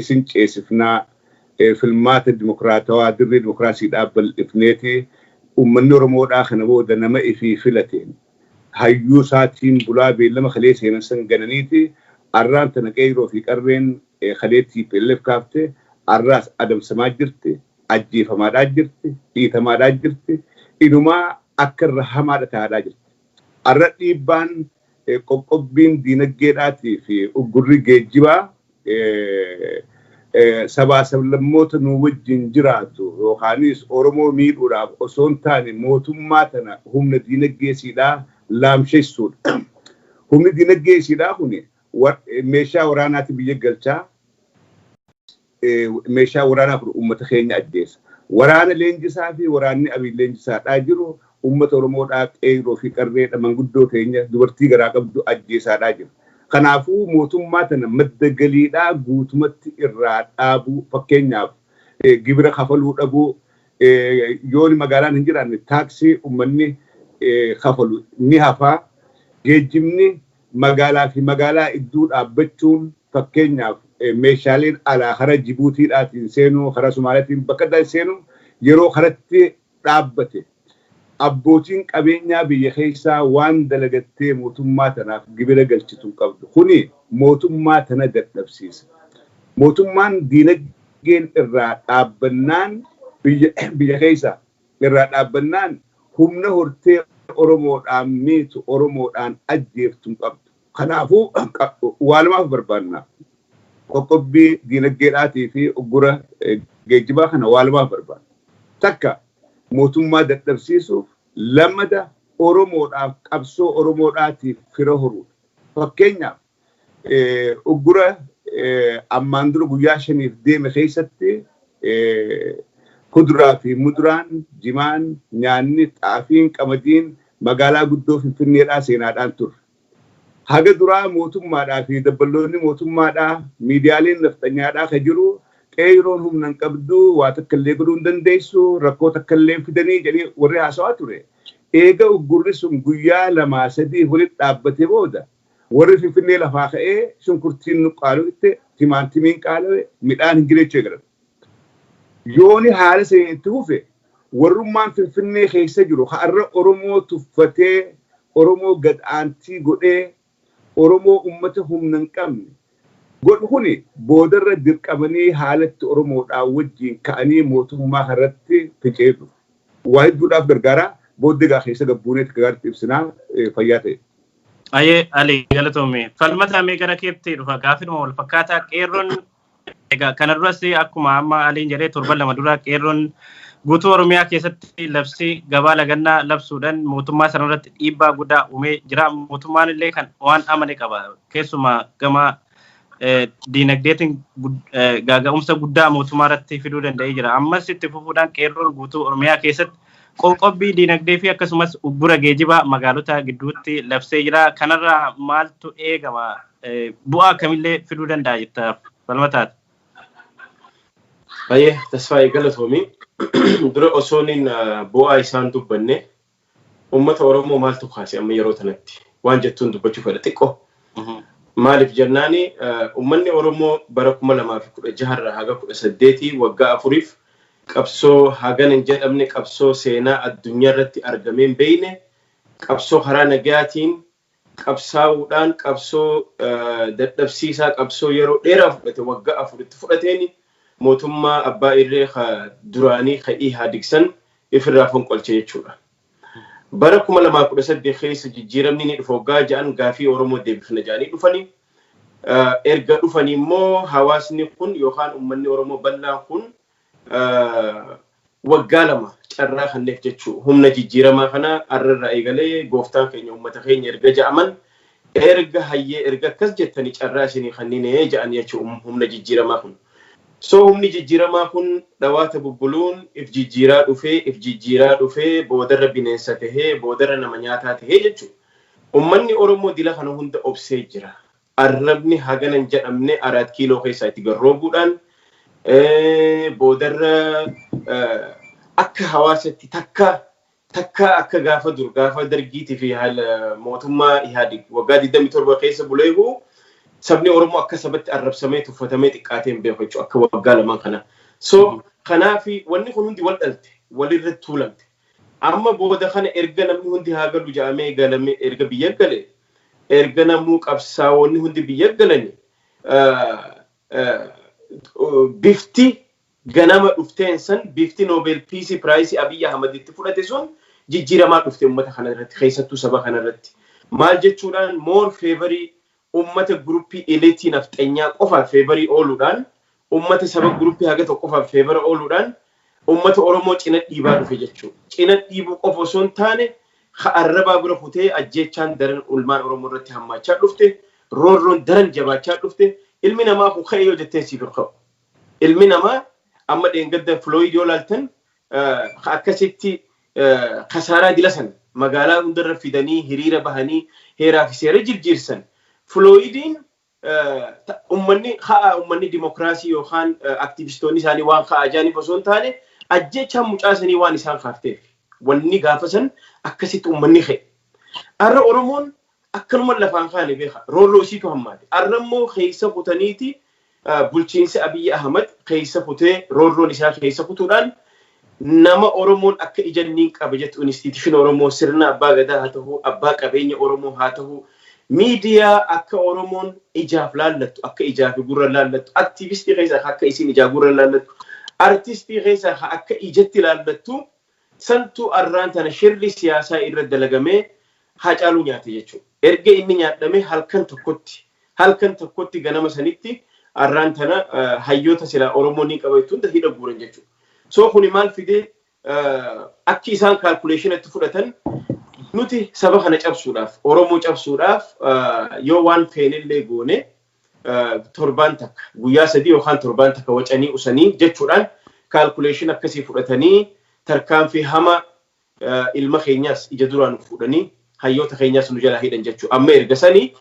isin ceesifnaa filmaata dimokiraatawaa dirree dimokiraasii dhaabbal ifneeti ummanni Oromoodhaa kana booda nama ifii filateen hayyuu isaatiin bulaa beellama kalee seenan san gananiiti arraan tana qeyroo fi qarreen kaleetii pelleef kaafte arraas adamsamaa jirti ajjeefamaadhaa jirti dhiitamaadhaa jirti inumaa akka irra hamaadha taa'aadhaa jirti arra dhiibbaan qoqqobbiin dinagdeedhaatii fi uggurri geejjibaa sabaa sablammoota nu wajjin jiraatu yookaanis Oromoo miidhuudhaaf osoo hin taane mootummaa tana humna dinagdeesiidhaa laamsheessuudha. Humni dinagdeesiidhaa kuni meeshaa waraanaati biyya galchaa meeshaa waraanaa kun uummata keenya ajjeesa. Waraana leenjisaa fi waraanni abiy leenjisaadhaa jiru uummata Oromoodhaa qeyroo fi qarreedha manguddoo keenya dubartii garaa qabdu ajjeesaadhaa jiru. Kanaafuu mootummaa tana madda galiidhaa guutumatti irraa dhaabuu fakkeenyaaf gibira kafaluu dhabuu yooni magaalaan hin jiraanne taaksii uummanni kafalu ni hafaa geejjibni magaalaa fi magaalaa iddoo dhaabbachuun fakkeenyaaf meeshaaleen alaa hara Jibuutiidhaatiin seenuu hara Somaaliitiin bakka adda seenuu yeroo karatti dhaabbate abbootiin qabeenyaa biyya keessaa waan dalagattee mootummaa tanaaf gibira galchitu qabdu kuni mootummaa tana dadhabsiisa mootummaan dinagdeen irraa dhaabbannaan biyya keessaa irraa dhaabbannaan humna hortee Oromoodhaan miitu Oromoodhaan ajjeeftu qabdu kanaafuu walumaaf barbaanna qoqqobbii dinagdeedhaatii fi uggura geejjibaa kana walumaaf barbaanna takka mootummaa dadhabsiisuuf lamada Oromoodhaaf qabsoo Oromoodhaatiif fira horuudha. Fakkeenyaaf uggura ammaan dura guyyaa 5 deeme keessatti kuduraa fi muduraan jimaan nyaanni xaafiin qamadiin magaalaa guddoo Finfinneedhaa seenaadhaan turre. Haga duraa mootummaadhaa fi dabballoonni mootummaadhaa miidiyaaleen nafxanyaadhaa ka jiru qeeroon humna hin qabdu waa takka illee godhuu hin dandeessu rakkoo takka illee fidanii jedhee warri haasawaa ture eega uggurri sun guyyaa 2-3 walitti dhaabbatee booda warri Finfinnee lafaa ka'ee shunkurtiin nu qaala'e timaantimiin qaala'e midhaan hin jireechuu eegalan yooni haala sanii itti fufe warrummaan Finfinnee keessa jiru har'a Oromoo tuffatee Oromoo gad'aantii godhee Oromoo ummata humna hin qabne godhu kuni boodarra dirqamanii haalatti Oromoodhaa wajjin ka'anii mootummaa irratti ficeetu. Waa hedduudhaaf gargaara booddeegaa keessa gabbuuneetti gargaarti ibsinaa fayyaa ta'e. Ayee Ali galatoome falmata mee gara keetti dhufa gaafidhuma wal fakkaataa qeerroon egaa kana duras akkuma amma Aliin jedhee 7 dura qeerroon guutuu Oromiyaa keessatti labsii gabaa lagannaa labsuudhaan mootummaa sanarratti dhiibbaa guddaa uumee jira mootummaan illee kan waan amane qaba keessumaa gama dinagdeetiin gaaga'umsa guddaa mootummaa irratti fiduu danda'ee jira ammas itti fufuudhaan qeerroon guutuu Oromiyaa keessatti qoqqobbii dinagdee fi akkasumas uggura geejjibaa magaalota gidduutti labsee jira kanarraa maaltu eegama bu'aa kamillee fiduu danda'a jetta falmataati. Ayee tasfaayee galatoomii dura osoonin bu'aa isaan dubbanne ummata Oromoo maaltu kaase amma yeroo tanatti waan jettuun dubbachuu fedha xiqqoo. Maalif jennaani ummanni Oromoo bara 2016 irraa haga 18 waggaa 4 qabsoo hagan hin jedhamne qabsoo seenaa addunyaa irratti argameen beeyne qabsoo karaa nagaatiin qabsaa'uudhaan qabsoo dadhabsiisaa qabsoo yeroo dheeraa fudhate waggaa 4 itti fudhateeni mootummaa abbaa irree duraanii ka'ii haadiksan ifirraa fonqolche jechuudha. Bara 2018 keessa jijjiiramni ni dhufa waggaa ja'an gaafii Oromoo deebifna ja'anii dhufanii erga dhufanii immoo hawaasni kun yookaan uummanni Oromoo bal'aan kun waggaa 2 carraa kanneef jechuu humna jijjiiramaa kana arrarraa eegalee gooftaan keenya uummata keenya erga ja'aman erga hayyee erga akkas jettanii carraa isinii kanneen ja'an jechuu humna jijjiiramaa kun. So humni jijjiiramaa kun dhawaata bubbuluun if jijjiiraa dhufee boodarra bineensa tahee boodarra nama nyaataa tahee jechuudha. Uummanni Oromoo dila kana hunda obsee jira. Arrabni haganan jedhamne 4 kiiloo keessaa itti garroobuudhaan boodarra akka hawaasatti takka akka gaafa dargiitii fi mootummaa Ihaadig waggaa 27 keessa buleehu sabni Oromoo akka sabatti arrabsamee tuffatamee xiqqaatee hin beeku jechuudha akka waggaa lamaan kana. So kanaafi wanni kun hundi wal dhalte walirratti tuulamte. Amma booda kana erga namni hundi haa galu jedhamee galame erga biyya gale erga namuu qabsaa'onni hundi biyya galani bifti ganama dhufteen san bifti Nobel Peace Prize Abiy Ahmed itti fudhate sun jijjiiramaa dhufte ummata kana irratti keessattuu saba kana irratti maal jechuudhaan more favorii ummata gruppii eliitii nafxanyaa qofa favorii ooluudhaan ummata saba gruppii haga tokko qofa favor ooluudhaan ummata Oromoo cina dhiibaa dhufe jechuudha. Cina dhiibuu qofa osoo hin taane arrabaa bira futee ajjeechaan daran ulmaan Oromoo irratti hammaachaa dhufte roorroon daran jabaachaa dhufte ilmi namaa kun ka'ee yoo jettee siif ka'u. Ilmi namaa amma dheengadda Floyd yoo laaltan akkasitti kasaaraa dilasan magaalaa hundarra fidanii hiriira bahanii heeraa fi seera jijjiirsan. Floydiin ummanni dimokiraasii yookaan aktivistoonni isaanii waan ka'aa jiraniif osoo hin taane ajjeechaan mucaasanii waan isaan kaafteef wanni gaafasan akkasitti ummanni ka'e. Arra Oromoon akkanuma lafaan kaane beeka roorroo isiitu hammaate. Arra immoo keessa kutaniiti bulchiinsi Abiy Ahmed keessa kutee roorroon isaa keessa kutuudhaan nama Oromoon akka ijanniin qaba jettu institution Oromoo sirna abbaa gadaa haa ta'u abbaa qabeenya Oromoo haa ta'u miidiyaa akka Oromoon ijaaf laallattu akka ijaaf gurra laallattu aktivistii keessa akka isin ijaaf gurra laallattu artistii keessa akka ijatti laallattu santu arraan tana shirri siyaasaa irra dalagamee Haacaaluu nyaate jechuudha. Erga inni nyaadhame halkan tokkotti ganama sanitti arraan tana hayyoota silaa Oromoon ni qabattu hunda hidha guuran jechuudha. So kuni maal fidee akki isaan calculationatti fudhatan nuti saba kana cabsuudhaaf Oromoo cabsuudhaaf yoo waan feenillee goone torbaan takka guyyaa 3 yookaan torbaan takka wacanii usanii jechuudhaan calculation akkasii fudhatanii tarkaanfii hama ilma keenyaas ija duraan fudhanii hayyoota keenyaas nu jala hidhan jechuudha. Amma erga sanii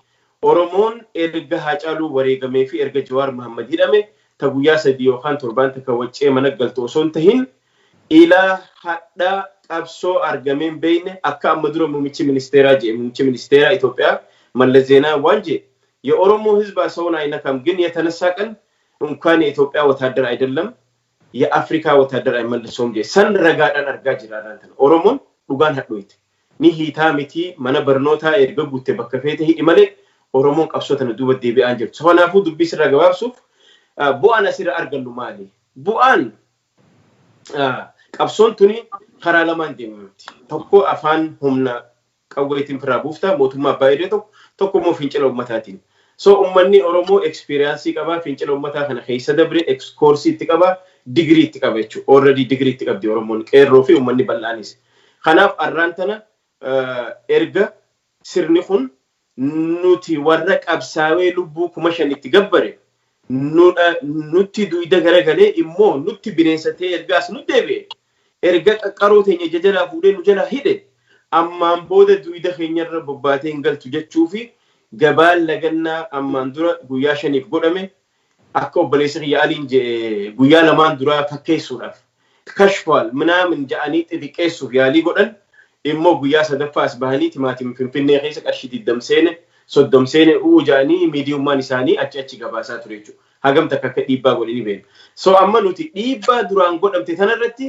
Oromoon erga Haacaaluu wareegamee fi erga Jawaar Mohaammed hidhame ta guyyaa 3 yookaan torbaan takka wacee mana galtoo osoo hin tahin ilaa hadhaa qabsoo argameen beeyne akka amma dura muummichi ministeeraa Itoophiyaa Mallas Zeenaa waan jedhe የኦሮሞ ህዝብ ሰውን አይነካም ግን የተነሳ ቀን እንኳን የኢትዮጵያ ወታደር አይደለም የአፍሪካ ወታደር አይመልሰውም ጀ ሰን ረጋዳን አርጋ ጅራን አንተ ኦሮሞን ዱጋን ሀዶይት ኒ ሂታ ሚቲ ማነ በርኖታ ኤርገጉቴ በከፈቴ ሂዲ ማለ ኦሮሞን ቀብሶተን ዱበ ዲቢ አንጀ ሰሆናፉ ዱቢ ስራ ገባብሱፍ ቡአን አሲራ አርገሉ ማሊ ቡአን ቀብሶን ቱኒ ከራ ለማን ዲምቲ ተኮ አፋን ሁምና ቀወይቲን ፍራቡፍታ ሞቱማ ባይደቶ ተኮ ሞ ፊንጨለው መታቲን So ummanni Oromoo experience qaba fincila ummata kana keessa dabre course itti qaba degree itti qaba jechuudha already degree itti qabdi Oromoon qeerroo fi ummanni bal'aanis kanaaf arraan tana erga sirni kun nuti warra qabsaawee lubbuu 5,000 itti gabbare nutti duida garagalee immoo nutti bineensatee ergaas nu deebi'e erga qaqqaroo teenya jajala fuudhee nu jala hidhe ammaan booda duida keenyarra bobbaatee hin galtu jechuufi gabaan lagannaa ammaan dura guyyaa 5 godhame akka obboleessi Yaaliin guyyaa lamaan dura fakkeessuudhaaf kashfal minaamin ja'anii xixiqqeessuuf yaalii godhan immoo guyyaa sadaffaas bahanii timaatiin Finfinnee keessa qarshii 30 seene ja'anii miidiyummaan isaanii achi gabaasaa ture jechuudha. Hagam takka akka dhiibbaa godhanii beenu. So amma nuti dhiibbaa duraan godhamte tanarratti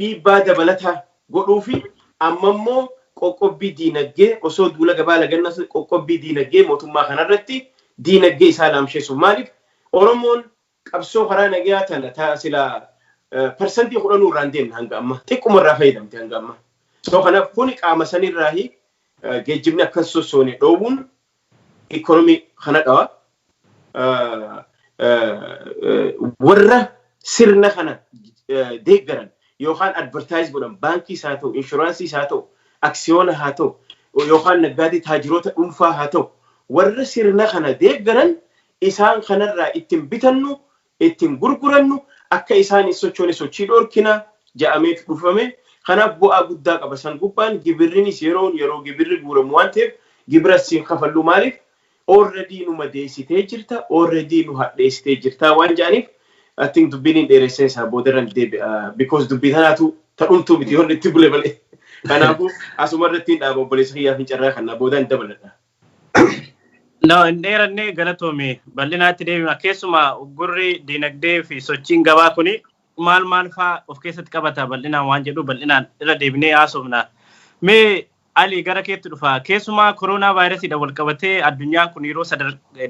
dhiibbaa dabalataa godhuufi amma immoo qoqqobbii dinagdee osoo duula gabaa lagannaa qoqqobbii dinagdee mootummaa kanarratti dinagdee isaa laamsheessu maaliif Oromoon qabsoo karaa nagayaa tana taasila persentii 10 irraan deemna hanga amma xiqquma irraa fayyadamte hanga amma so kanaaf kuni qaama sanirraa geejjibni akka sossoone dhoowwuun economy kana dhawa warra sirna kana deeggaran yookaan advertise godhan baankii isaa ta'u insuraansii isaa ta'u aksiyoona haa ta'u yookaan naggaadii taajiroota dhuunfaa haa ta'u warra sirna kana deeggaran isaan kanarraa ittiin bitannu ittiin gurgurannu akka isaan sochoone sochii dhorkina ja'amee dhufame kanaaf bu'aa guddaa qaba san gubbaan gibirrinis yeroo gibirri guuramu waan ta'eef gibira siin kafallu maaliif already nu madeessitee jirta already nu hadheessitee jirta waan ja'aniif I think dubbiin dheeressee isaa boodarran deebi'a because dubbii tanaatu ta'umtuu miti yoo itti bule malee kanaafuu asuma irratti dhaaba obboleessa kiyyaa fi carraa kana boodaan dabaladha. No, in dheerannee galatoome bal'inaatti deebina keessumaa uggurri dinagdee fi sochiin gabaa kuni maal faa of keessatti qabata bal'inaan waan jedhu bal'inaan irra deebinee haasofna. Mee Ali gara keetti dhufa keessumaa koronaa vaayirasiidhaan wal qabatee addunyaan kun yeroo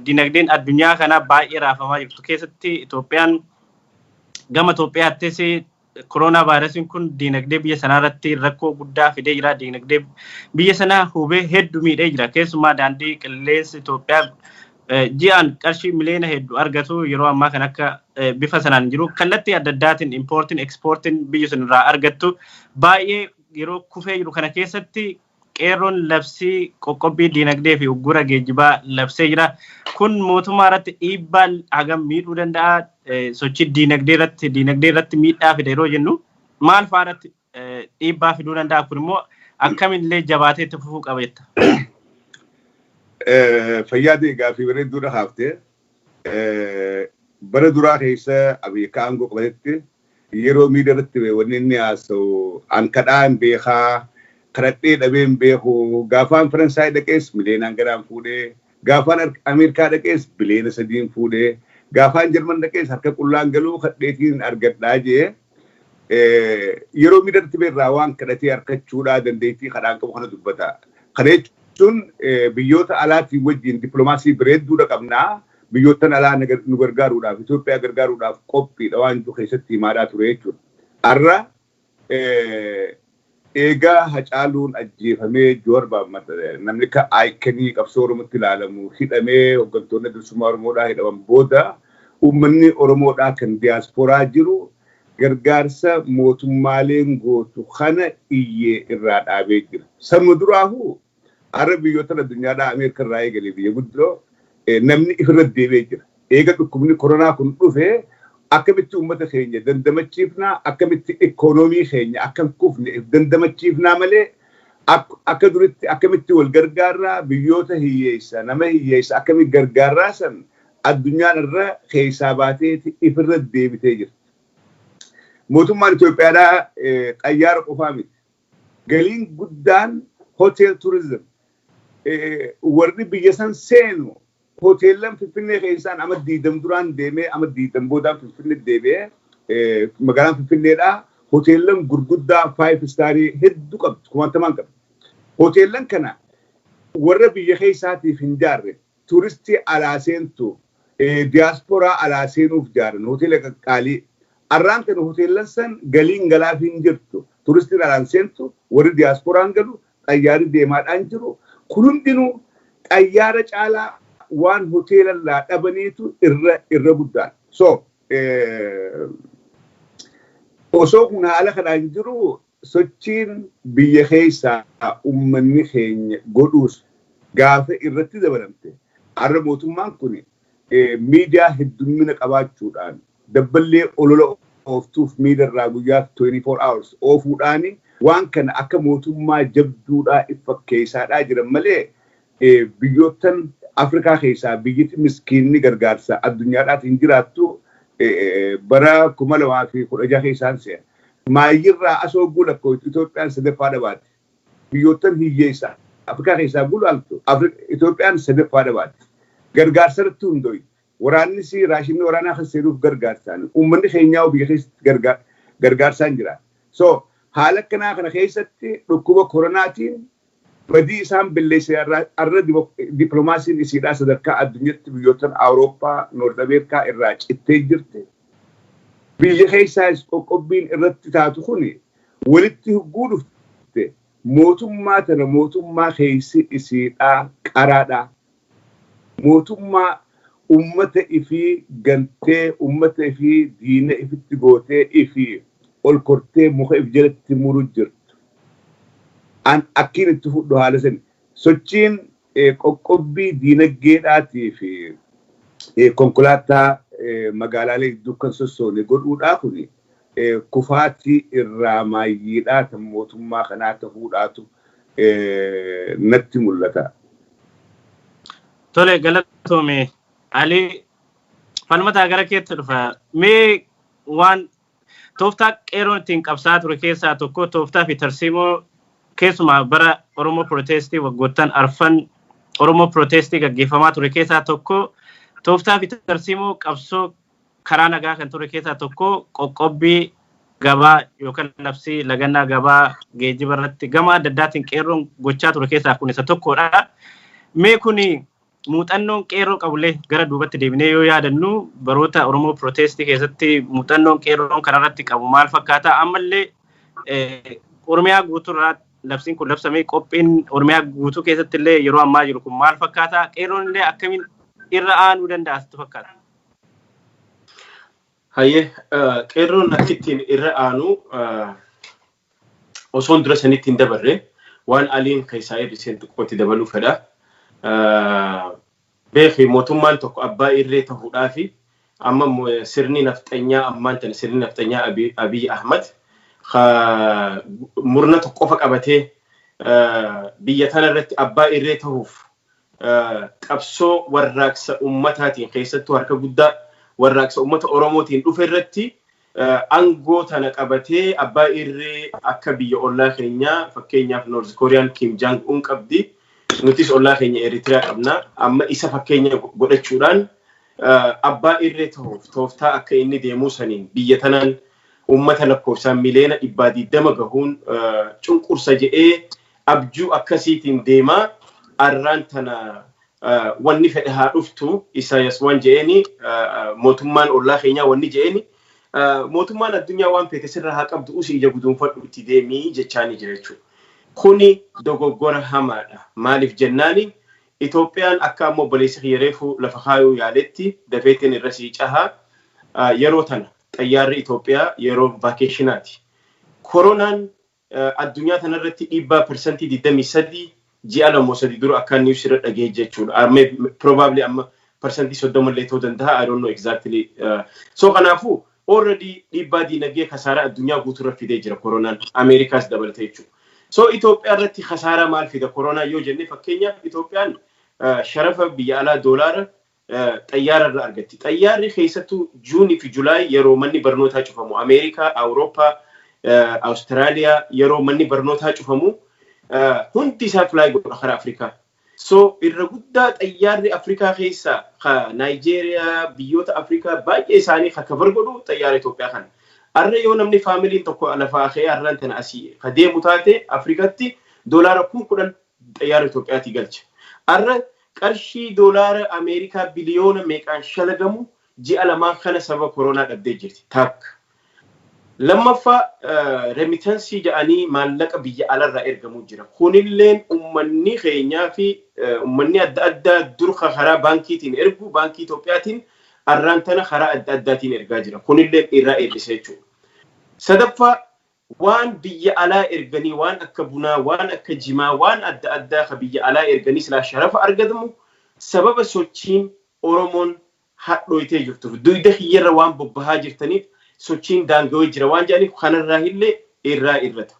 dinagdeen addunyaa kana baay'ee raafamaa jirtu keessatti Itoophiyaan gama Itoophiyaattis koronaa vaayirasiin kun dinagdee biyya sanaa irratti rakkoo guddaa fidee jira. Dinagdee biyya sanaa hubee hedduu miidhee jira. Keessumaa daandii qilleensa Itoophiyaa ji'aan qarshii miliyoona hedduu argatu yeroo ammaa kan akka bifa sanaan jiru kallattii adda addaatiin importiin exportiin biyya sun irraa argattu baay'ee yeroo kufee jiru kana keessatti qeerroon labsii qoqqobbii dinagdee fi uggura geejjibaa labsee jira. Kun mootummaa irratti dhiibbaa hagam miidhuu danda'a? Sochii dinagdee irratti miidhaa fide yeroo jennu maal fa'aadhaatti dhiibbaa fiduu danda'a? Kun immoo akkamillee jabaatee itti fufuu qaba jetta? Fayyaadee gaaffii bareedduudha haaftee bara duraa keessa Ameerikaa aangoo qabatetti yeroo miidiyaa irratti wanni inni haasa'u ankadhaan beekaa kadhadhee dhabeen beeku gaafaan Faransaay dhaqees miliyoonaan garaan fuudhee gaafaan Ameerikaa dhaqees biliyoona 3 fuudhee gaafaan Jarman dhaqees harka qullaan galuu kadheetiin argadhaa jee yeroo miidiyaa irratti beerraa waan kadhatee harkachuudhaa dandeettii kadhaan qabu kana dubbata. Kana jechuun biyyoota alaatiin wajjin dippiloomaasii bareedduudha qabnaa. Biyyoottan alaa nu gargaaruudhaaf Itoophiyaa gargaaruudhaaf qophiidha waan jiru keessatti himaadhaa ture jechuudha. Har'a eegaa Hacaaluun ajjeefamee namni ka aayikanii qabsoo Oromootti ilaalamu hidhamee hooggantoonni bilisummaa Oromoodhaa hidhaman booda uummanni Oromoodhaa kan diyaaspooraa jiru gargaarsa mootummaaleen gootu kana iyyee irraa dhaabee jira. Sanuma duraahuu har'a biyyoottan addunyaadhaa Ameerikaa irraa eegalee biyya guddoo namni ifirra deebee jira. Eega dhukkubni koronaa kun dhufee akkamitti uummata keenya dandamachiifnaa akkamitti ikoonoomii keenya akkam kufne dandamachiifnaa malee akka duritti akkamitti wal gargaarraa biyyoota hiyyeessa nama hiyyeessa akkamitti gargaarraa san addunyaan irra keessaa baateeti ifirra deebitee jirti. Mootummaan Itoophiyaadhaa xayyaara qofaa miti. Galiin guddaan hotel turizim warri biyya san seenu hoteelan Finfinnee keessaan ama 20 duraan deemee ama 20 boodaan Finfinnee deebi'ee magaalaan Finfinneedhaa hoteelan gurguddaa 5 staarii hedduu qabdu kumaantamaan qabdu. Hoteelan kana warra biyya keessaatiif hin jaarre turistii alaa seentu diyaaspooraa alaa seenuuf jaaran hoteela qaqqaalii arraan kana hoteelan san galiin galaaf hin jirtu turistiin alaan seentu warri diyaasporaan galu xayyaarri deemaadhaan jiru kun hundinuu xayyaara caalaa waan hoteela laa dhabaniitu irra guddaan. So osoo kun haala kanaan jiru sochiin biyya keessaa uummanni keenya godhuus gaafa irratti dabalamte har'a mootummaan kun miidiyaa heddummina qabaachuudhaan dabballee olola ooftuuf miidiyaa irraa guyyaa 24 hours oofuudhaani waan kana akka mootummaa jabduudhaa fakkeessaadhaa jiran malee biyyoottan Afrikaa keessaa biyyatti miskiinni gargaarsa addunyaadhaatiin jiraattu bara 2016 keessaan se'a. Maayyirraa asoo gulakkoo Itoophiyaan sadaffaa dhabaati. Biyyoottan hiyyeessaa Afrikaa keessaa gulaaltu Itoophiyaan sadaffaa dhabaati. Gargaarsa irratti hundooyi. Waraannis raashinni waraanaa kan seenuuf gargaarsaan uummanni keenyaa biyya keessatti gargaarsaan jira. So haala akkanaa kana keessatti dhukkuba koronaatiin badii isaan billeesse har'a dippiloomaasiin isiidhaa sadarkaa addunyaatti biyyoottan Awurooppaa Noord Ameerikaa irraa cittee jirti. Biyya keessaas qoqqobbiin irratti taatu kun walitti hugguu dhufte mootummaa tana mootummaa keessi isiidhaa qaraadhaa. Mootummaa ummata ifii gantee ummata ifii diina ifitti gootee ifii ol kortee muka if jalatti muru jirtu. Akkiin itti fudhu haala sani sochiin qoqqobbii diinagdeedhaatii fi konkolaataa magaalaalee hedduu kan sossoone godhuudhaa kun kufaatii irraa maayyiidhaa tan mootummaa kanaa ta'uudhaatu natti mul'ata. Tole galatoome Ali falmataa gara keetti dhufa. Mee waan tooftaa qeerroon ittiin qabsaa ture keessaa tokko tooftaa fi tarsiimoo keessumaa bara Oromoo protestii waggoottan arfan Oromoo protestii gaggeeffamaa ture keessaa tokko tooftaa fi tarsiimoo qabsoo karaa nagaa kan ture keessaa tokko qoqqobbii gabaa yookaan labsii lagannaa gabaa geejjiba irratti gama adda addaatiin qeerroon gochaa ture keessaa kun isa tokkodha. Mee kuni muuxannoon qeerroo qabullee gara duubatti deebinee yoo yaadannu baroota Oromoo protestii keessatti muuxannoon qeerroon kanarratti qabu maal fakkaata? Ammallee Oromiyaa guutuurraa labsiin kun labsamee qophiin Oromiyaa guutuu keessatti illee yeroo ammaa jiru kun maal fakkaata? Qeerroon illee akkamiin irra aanuu danda'a sitti fakkaata? Hayyee qeerroon akkittiin irra aanu osoon dura sanitti hin dabarre waan aliin keessaa eebbiseen xiqqootti dabaluu fedha. Beekii mootummaan tokko abbaa irree ta'uudhaa fi amma sirni nafxanyaa ammaan tana sirni nafxanyaa Abiy Ahmad murna tokko qofa qabatee biyya tana irratti abbaa irree ta'uuf qabsoo warraaqsa ummataatiin keessattuu harka guddaa warraaqsa ummata Oromootiin dhufe irratti aangoo tana qabatee abbaa irree akka biyya ollaa keenyaa fakkeenyaaf North Korean Kim Jong Un qabdi. Nutis ollaa keenya Eritrea qabna. Amma isa fakkeenya godhachuudhaan abbaa irree ta'uuf tooftaa akka inni deemuu saniin biyya tanaan ummata lakkoofsaan miliyoona 120 gahuun cunqursa jedhee abjuu akkasiitiin deemaa arraan tana wanni fedhe haa dhuftu Isaayyaas waan jedheeni mootummaan ollaa keenyaa wanni jedheeni mootummaan addunyaa waan fedhe sirraa haa qabdu usi ija guduunfadhu itti deemii jechaanii jira jechuudha. Kuni dogoggora hamaadha. Maaliif jennaani Itoophiyaan akka ammoo obboleessi hiyyereefu lafa kaayuu yaaletti dafeetiin irra sii cahaa yeroo tana xayyaarri Itoophiyaa yeroo vaakeeshinaati. Koronaan addunyaa tanarratti dhiibbaa persentii 23 ji'a lamoo sadii dura akka niwus irra dhagee jechuudha. Probably amma persentii 30 illee ta'uu danda'a. I don't know exactly. So kanaafuu already dhiibbaa diinagdee kasaaraa addunyaa guutuurra fidee jira koronaan Ameerikaas dabalatee jechuudha. So Itoophiyaa irratti kasaaraa maal fida koronaa yoo jenne fakkeenyaaf Itoophiyaan sharafa biyya alaa doolaara xayyaara irraa argatti. Xayyaarri keessattuu Juunii fi Julaay yeroo manni barnootaa cufamu Ameerikaa, Awurooppaa, Awustiraaliyaa yeroo manni barnootaa cufamu hundi isaa fly godha karaa Afrikaa. So irra guddaa xayyaarri Afrikaa keessaa Naayijeeriyaa biyyoota Afrikaa baay'ee isaanii kabar godhu xayyaara Itoophiyaa kana. Arra yoo namni faamiliin tokko lafaa kee arraan tana asii kadeemu taate Afrikatti doolaara 10,000 xayyaara Itoophiyaatti galcha. Arra qarshii doolaara Ameerikaa biliyoona meeqaan shalagamu ji'a lamaan kana sababa koronaa dhabdee jirti. Takka. Lammaffaa remitensii jedhanii maallaqa biyya alarraa ergamuu jira. Kunilleen ummanni keenyaa fi ummanni adda addaa dur karaa baankiitiin ergu baankii Itoophiyaatiin arraan tana karaa adda addaatiin ergaa jira. Kunilleen irraa eebbisee jechuudha. Sadaffaa waan biyya alaa erganii waan akka bunaa waan akka jimaa waan adda addaa ka biyya alaa erganii silaa sharafa argatamu sababa sochiin Oromoon hadhooytee jirtuuf duyda hiyyarra waan bobbahaa jirtaniif sochiin daangawee jira waan jedhaniif kanarraa illee irraa irrata.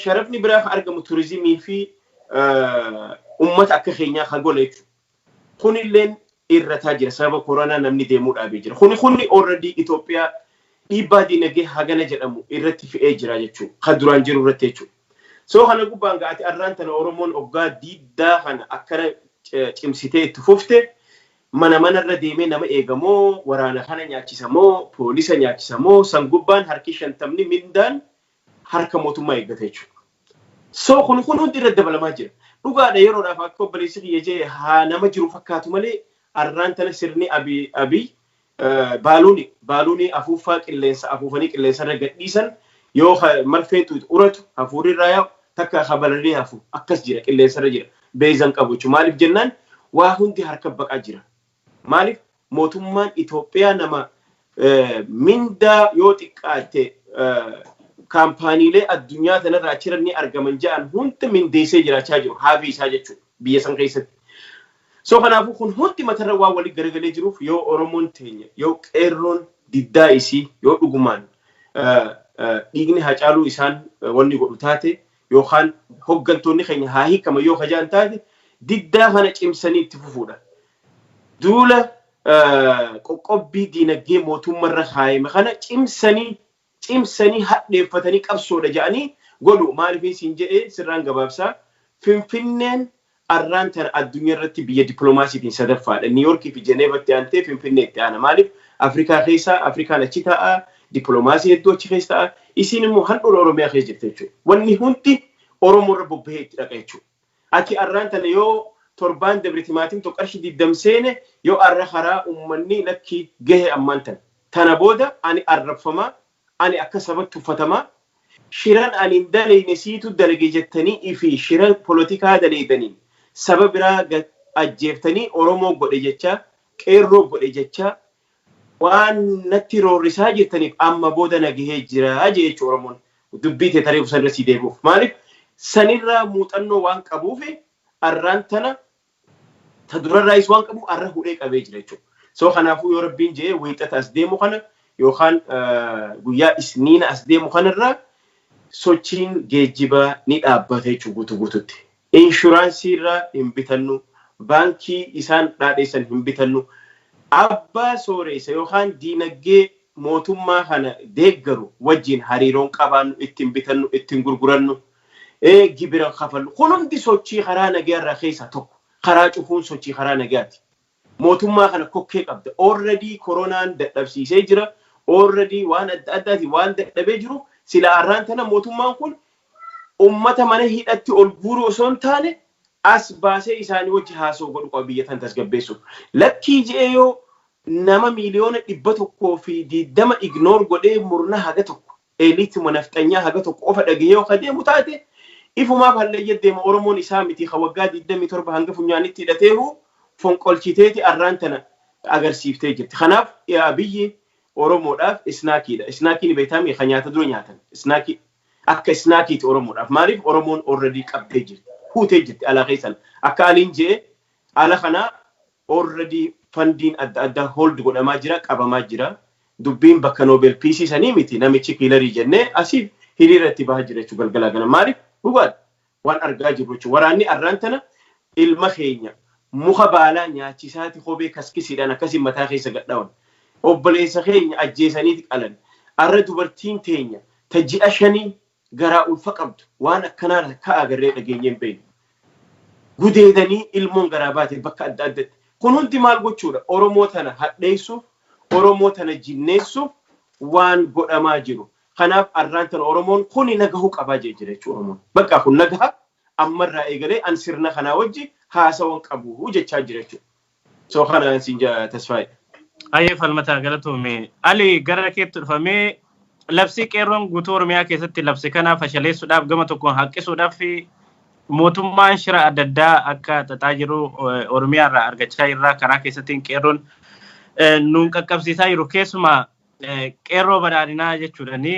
Sharafni biraa argamu turizimii fi ummata akka keenyaa kagola jechuudha. Kunilleen irrataa jira sababa koronaa namni deemuu dhaabee jira. Kuni already Itoophiyaa dhiibbaa diinagdee hagana jedhamu irratti fe'ee jira jechuudha. Kan duraan jiru irratti jechuudha. So kana gubbaan ga'ati arraan tana Oromoon oggaa diiddaa kana akkana cimsitee itti fufte mana manarra deemee nama eegamoo waraana kana nyaachisamoo poolisa nyaachisamoo san gubbaan harki 50 mindaan harka mootummaa eeggate jechuudha. So kun hundi irra dabalamaa jira. Dhugaadha yeroodhaaf akka obboleessi kiyyee haa nama jiru fakkaatu malee arraan tana sirni Abiy baaluuni afuuffaa qilleensa afuufanii qilleensa irra gadhiisan yoo marfeen uratu hafuurri irraa yaa'u takka habalaree hafu akkas jira qilleensa irra jira beezan qabu jechuudha. Maaliif jennaan waa hundi harka baqaa jira. Maaliif mootummaan Itoophiyaa nama mindaa yoo xiqqaate kaampaaniilee addunyaa tanarraa achirratti argaman jedhan hundi mindeessee jiraachaa jiru haabii isaa jechuudha biyya san keessatti. So kanaafuu kun hundi matarra waa walii garagalee jiruuf yoo Oromoon teenya yoo qeerroon diddaa isii yoo dhugumaan dhiigni hacaaluu isaan wanni godhu taate yookaan hoggantoonni keenya haa hiikama yoo kajaan taate diddaa kana cimsanii itti fufuudha. Duula qoqqobbii dinagdee mootummaarra haayame kana cimsanii hadheeffatanii qabsoodha jedhanii godhu. Maaliif isin jedhee sirraan gabaabsaa Finfinneen arraan tana addunyaa irratti biyya dippiloomaasiitiin sadaffaadha. Niiyorkii fi Jeneevatti aantee Finfinneetti aana. Maaliif Afrikaa keessaa Afrikaan achi ta'a, dippiloomaasii hedduu achi keessa ta'a. Isiin immoo handhuura Oromiyaa keessa jirti jechuudha. Wanni hundi Oromoo irra bobbahee itti dhaqa jechuudha. Ati arraan tana yoo torbaan dabretimaatiin tokkarshi diddamseene yoo arra karaa uummanni lakki gahe ammaan tana. Tana booda ani arrabfamaa, ani akka sabatti uffatamaa, shiran ani hin dalayne siitu dalage jettanii fi shiran polotikaa daleedanii saba biraa ajjeeftanii Oromoo godhe jechaa, qeerroo godhe jechaa, waan natti roorrisaa jirtaniif amma booda nagahee jira jechuudha Oromoon. Dubbii teetareef sanirra si deebi'uuf. Maaliif sanirraa muuxannoo waan qabuuf arraan tana ta durarraayis waan qabu arra hudhee qabee jira jechuudha. So kanaafuu yoo Rabbiin jedhee wiixata as deemu kana yookaan guyyaa isniina as deemu kanarraa sochiin geejjibaa ni dhaabbata jechuudha guutuutti. Inshuraansii irraa hin bitannu, baankii isaan dhaadheessan hin bitannu, abbaa sooressa yookaan dinagdee mootummaa kana deeggaru wajjin hariiroon qabaannu ittiin bitannu, ittiin gurgurannu, gibira kafallu. Kun hundi sochii karaa nagaa irraa keessaa tokko. Karaa cufuun sochii karaa nagaati. Mootummaa kana kokkee qabda. Already koronaan dadhabsiisee jira. Already waan adda addaati waan dadhabee jiru. Sila arraan tana mootummaan kun ummata mana hidhatti ol guuruu osoo hin taane as baasee isaanii wajji haasoo godhu qaba biyya tan tasgabbeessuuf. Lakkii je'ee yoo nama miliyoona 120 ignore godhee murna haga tokko eliitti manafxanyaa haga tokko ofa dhagahee yoo kadeemu taate ifumaaf hallayya deema Oromoon isaa miti waggaa 27 hanga funyaanitti hidhateeru fonqolchiteeti arraan tana agarsiiftee jirti. Kanaaf biyyi Oromoodhaaf isnaakiidha. Isnaakiin beektamii kan nyaata dura nyaatan. Isnaakii akka isnaakiiti Oromoodhaaf. Maaliif Oromoon already qabdee jirti. Huutee jirti ala keessan. Akka aliin jee ala kana already fandiin adda addaa hold godhamaa jira, qabamaa jira. Dubbiin bakka Nobel Peace sanii miti namichi kiilarii jennee asiif hiriira itti bahaa jira jechuudha galgalaa kana. Maaliif dhugaadha waan argaa jirru jechuudha. Waraanni arraan tana ilma keenya muka baalaa nyaachisaati kophee kaskisiidhaan akkasiin mataa keessa gadhawan. Obboleessa keenya ajjeesaniiti qalan. Arra dubartiin teenya ta ji'a 5 garaa ulfa qabdu waan akkanaa ka agarree dhageenyeen beeynu. Gudeedanii ilmoon garaa baate bakka adda addatti. Kun hundi maal gochuudha? Oromoo tana hadheessuuf, Oromoo tana jinneessuuf waan godhamaa jiru. Kanaaf arraan tana Oromoon kuni nagahuu qabaa jira jechuudha Oromoon. Bakka kun nagaha ammarraa eegalee an sirna kanaa wajji haasawan qabu jechaa jira jechuudha. So kana siin tasfaa'e. Ayyee falmataa galatoome. Ali gara keetti dhufamee labsii qeerroon guutuu Oromiyaa keessatti labsi kana fashaleessuudhaaf gama tokkoon haqqisuudhaaf mootummaan shira adda addaa akka xaxaa jiru Oromiyaa irraa argachaa irraa karaa keessatti qeerroon nuun qaqqabsiisaa jiru keessumaa qeerroo badhaadhinaa jechuudhani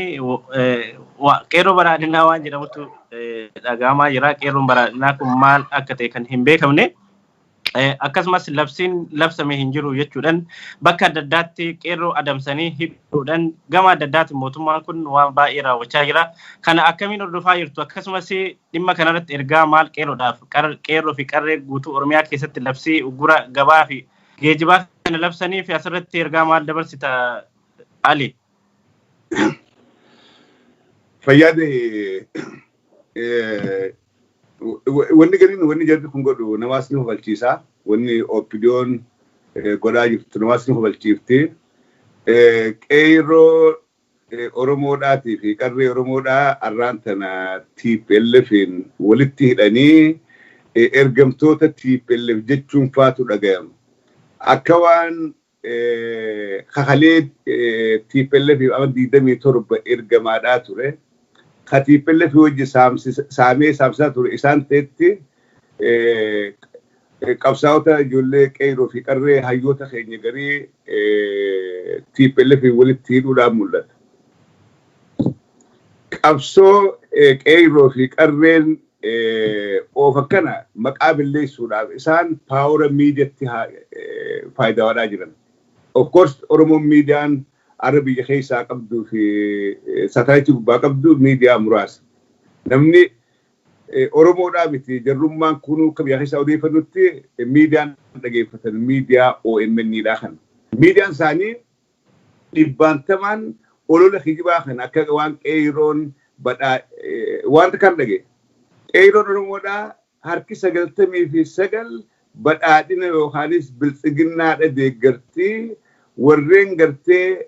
qeerroo badhaadhinaa waan jedhamutu dhagahamaa jira. Qeerroon badhaadhinaa kun maal akka ta'e kan hin beekamne. Akkasumas labsiin labsame hin jiru jechuudhaan bakka adda addaatti qeerroo adamsanii hidhuudhaan gama adda addaatti mootummaan kun waan baay'ee raawwachaa jira. Kana akkamiin hordofaa jirtu? Akkasumas dhimma kanarratti ergaa maal qeerroodhaaf qeerroo fi qarree guutuu Oromiyaa keessatti labsii uggura gabaa fi geejjibaa kana labsanii fi asirratti ergaa maal dabarsita Ali? Fayyaade wanni gariin wanni jarri kun godhu namaasni hubalchiisaa. Wanni opiniyoon godhaa jirtu namaasni hubalchiifti. Qeerroo Oromoodhaatii fi qarree Oromoodhaa arraan tana TPLFin walitti hidhanii ergamtoota TPLF jechuun faatu dhaga'ama. Akka waan kakalee TPLF amma 27 ergamaadhaa ture. TPLF wajji saamsaa ture isaan ta'etti qabsaa'ota ijoollee qeerroo fi qarree hayyoota keenya garii TPLF walitti hidhuudhaan mul'ata. Qabsoo qeerroo fi qarreen of akkana maqaa balleessuudhaaf isaan paawura miidiyaatti faayidaawadhaa jiran. Of course Oromoon miidiyaan arra biyya keessaa qabduu fi sataayitii gubbaa qabdu miidiyaa muraasa. Namni Oromoodhaa miti jarrummaan kunuu akka biyya keessaa odeeffannutti miidiyaan dhageeffatan miidiyaa OMN'dhaa kana. Miidiyaan isaanii dhibbaantamaan olola kijibaa kana akka waan qeerroon wanta kan dhage. Qeerroon Oromoodhaa harki 99 badhaadhina yookaanis biltsiginnaadha deeggartii warreen gartee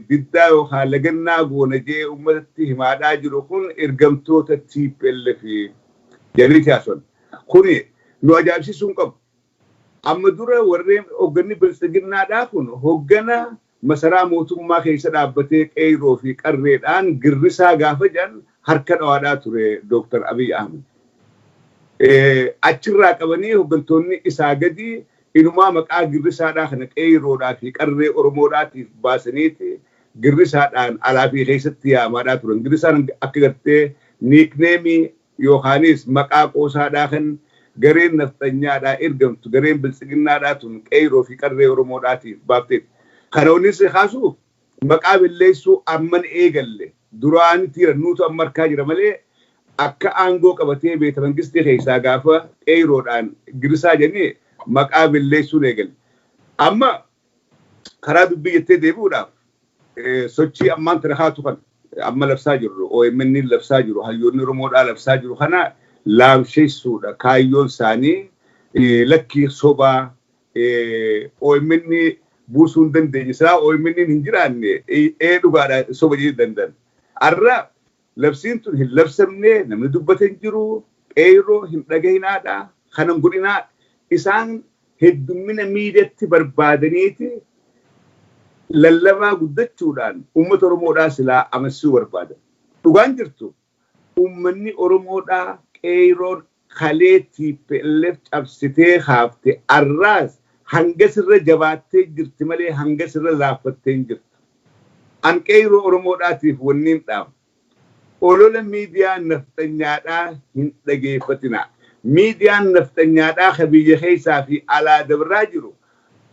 diddaa yookaan lagannaa goona jee uummatatti himaadhaa jiru kun ergamtoota TPLF jedhanii tiyaason. Kuni nu ajaa'ibsiisuu hin qabu. Amma dura warreen hoogganni biltsiginnaadhaa kun hooggana masaraa mootummaa keessa dhaabbatee qeyroo fi qarreedhaan girrisaa gaafa jedhan harka dhawaadhaa ture Dr. Abiy Ahmed. Achirraa qabanii hooggantoonni isaa gadi inumaa maqaa girrisaadhaa kana qeyroodhaa fi qarree Oromoodhaatiif baasaniiti girrisaadhaan alaa fi keessatti yaamaadhaa turan. Girrisaan akka gartee niikneemii yookaanis maqaa qoosaadhaa kan gareen nafxanyaadhaa ergamtu gareen biltsiginnaadhaa tun qeyroo fi qarree Oromoodhaatiif baafteetti. Kanoonnis kaasuuf maqaa billeessuu amman eegalle duraan tiran nuutu amma harkaa jira malee akka aangoo qabatee beeta mangistii keessaa gaafa qeyroodhaan girrisaa jennee maqaa billeessuu eegalle. Amma karaa dubbii jettee deebi'uudhaaf sochii ammaan tana haatu kan amma labsaa jirru OMN labsaa jiru hayyoonni Oromoodhaa labsaa jiru kana laamsheessuudha kaayyoon isaanii lakkii sobaa OMN buusuu hin dandeenye isaa OMN hin jiraanne dhugaadha soba jedhuu danda'an. Arra labsiin tun hin labsamne namni dubbate hin jiru qeyroo hin dhagahinaadha kanan godhinaa isaan heddummina miidiyaatti barbaadaniiti lallabaa guddachuudhaan uummata Oromoodhaa silaa amassuu barbaadan. Dhugaan jirtu uummanni Oromoodhaa qeyroon kalee TPLF cabsitee haafte arraas hangasirra jabaattee jirti malee hangasirra laaffattee hin jirtu. An qeyroo Oromoodhaatiif wanniin dhaamu. Olola miidiyaan nafxanyaadhaa hin dhageeffatinaa. Miidiyaan nafxanyaadhaa ka biyya keessaa fi alaa dabraa jiru.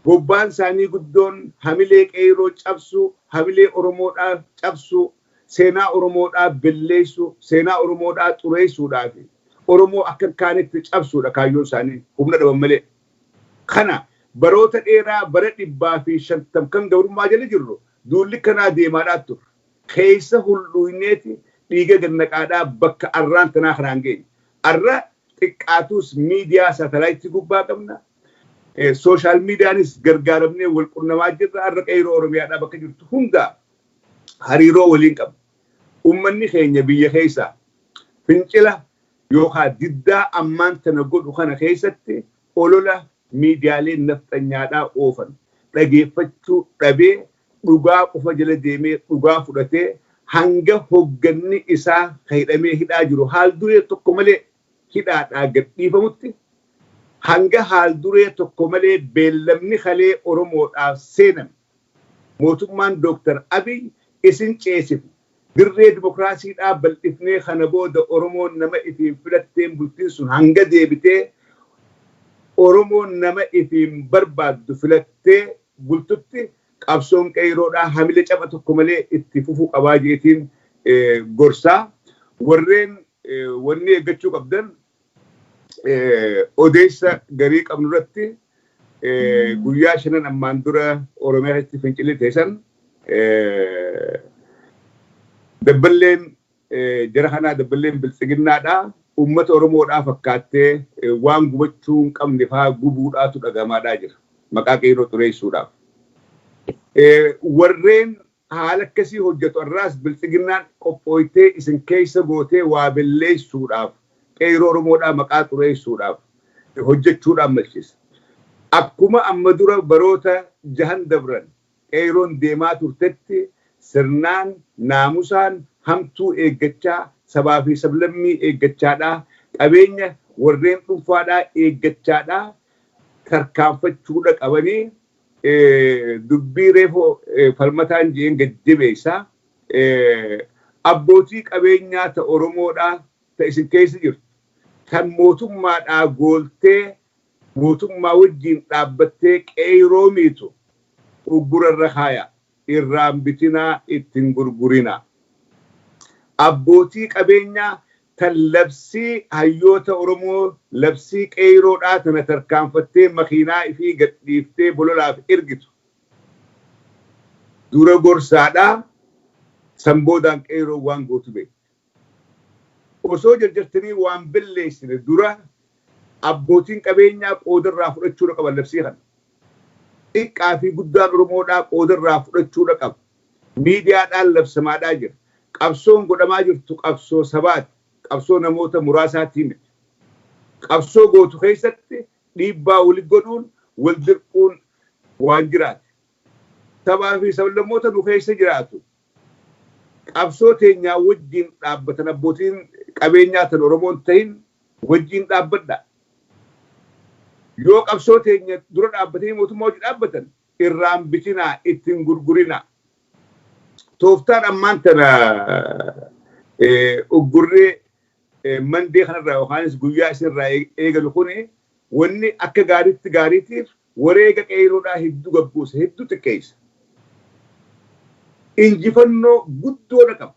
Bobbaan isaanii guddoon hamilee qeyroo cabsu, hamilee Oromoodhaa cabsu, seenaa Oromoodhaa belleessu, seenaa Oromoodhaa xureessuudhaa fi Oromoo akka kaanitti cabsuudha kaayyoon isaanii humna dhaban malee. Kana baroota dheeraa bara 150 kan gabrummaa jala jirru duulli kanaa deemaadhaa ture. Keessa hulluuneeti dhiiga gannaqaadhaa bakka arraan tanaa kanaan geenye. Arra xiqqaatus miidiyaa saatalaayittii gubbaa qabna. Sooshaal miidiyaanis gargaaramnee wal qunnamaa jirra. Arra qeyroo Oromiyaadhaa bakka jirtu hundaa hariiroo waliin qabna. Uummanni keenya biyya keessaa fincila yookaan diddaa ammaan tana godhu kana keessatti olola miidiyaaleen nafxanyaadhaa oofan dhageeffachuu dhabee dhugaa qofa jala deemee dhugaa fudhatee hanga hoogganni isaa hidhamee hidhaa jiru haal duree tokko malee hidhaadhaa gadhiifamutti hanga haal duree tokko malee beellamni kalee Oromoodhaaf seenan mootummaan Dr. Abiy isin ceesifne dirree dimokiraasiidhaa bal'ifnee kana booda Oromoon nama ifiin filatteen bultiin sun hanga deebitee Oromoon nama ifiin barbaaddu filattee bultutti qabsoon qeyroodhaa hamile caba tokko malee itti fufuu qabaa jeetiin gorsaa warreen wanni eeggachuu qabdan odeessa garii qabnu irratti guyyaa 5 ammaan dura Oromiyaa keessatti fincilli teessan dabballeen jara kanaa dabballeen biltsiginnaadhaa ummata Oromoodhaa fakkaattee waan gubachuu hin qabne faa gubuudhaatu dhagamaadhaa jira maqaa qeyroo xureessuudhaaf. Warreen haala akkasii hojjetu arraas biltsiginnaan qophooytee isin keessa gootee waa belleessuudhaaf qeyroo Oromoodhaa maqaa xureessuudhaaf hojjechuudhaan malchisa. Akkuma amma dura baroota 6 dabran qeyroon deemaa turtetti sirnaan naamusaan hamtuu eeggachaa sabaa fi sablammii eeggachaadhaa qabeenya warreen dhuunfaadhaa eeggachaadhaa tarkaanfachuudha qabanii dubbii reefoo falmataan jeen gaddibeessaa abbootii qabeenyaa ta Oromoodhaa ta isin keessa jirtu kan mootummaadhaa gooltee mootummaa wajjiin dhaabbattee qeyroo miitu uggurarra haaya irraan bitinaa ittiin gurgurinaa. Abbootii qabeenyaa tan labsii hayyoota Oromoo labsii qeyroodhaa tana tarkaanfattee makiinaa ifii gadhiiftee bololaaf ergitu. Dura gorsaadhaa sanboodaan qeyroo waan gootu beektu. Osoo jarjartanii waan belleessine dura abbootiin qabeenyaa qoodarraa fudhachuudha qaban labsii kana. Xiqqaa fi guddaan Oromoodhaa qoodarraa fudhachuudha qaba. Miidiyaadhaan labsamaadhaa jira. Qabsoon godhamaa jirtu qabsoo sabaati. Qabsoo namoota muraasaatti miti. Qabsoo gootu keessatti dhiibbaa walitti godhuun wal dirquun waan jiraate. Sabaa fi sablammoota nu keessa jiraatu. Qabsoo teenyaa wajjin dhaabbatan abbootiin qabeenyaa tan Oromoon ta'in wajjin dhaabbadha. Yoo qabsoo teenya dura dhaabbatanii mootummaa wajjin dhaabbatan irraan bitinaa ittiin gurgurinaa. Tooftaan ammaan tana uggurree mandee kanarraa yookaanis guyyaa isinirraa eegalu kuni wanni akka gaariitiif wareega qeeroodhaa hedduu gabbuusa hedduu xiqqeessa. Injifannoo guddoodha qaba.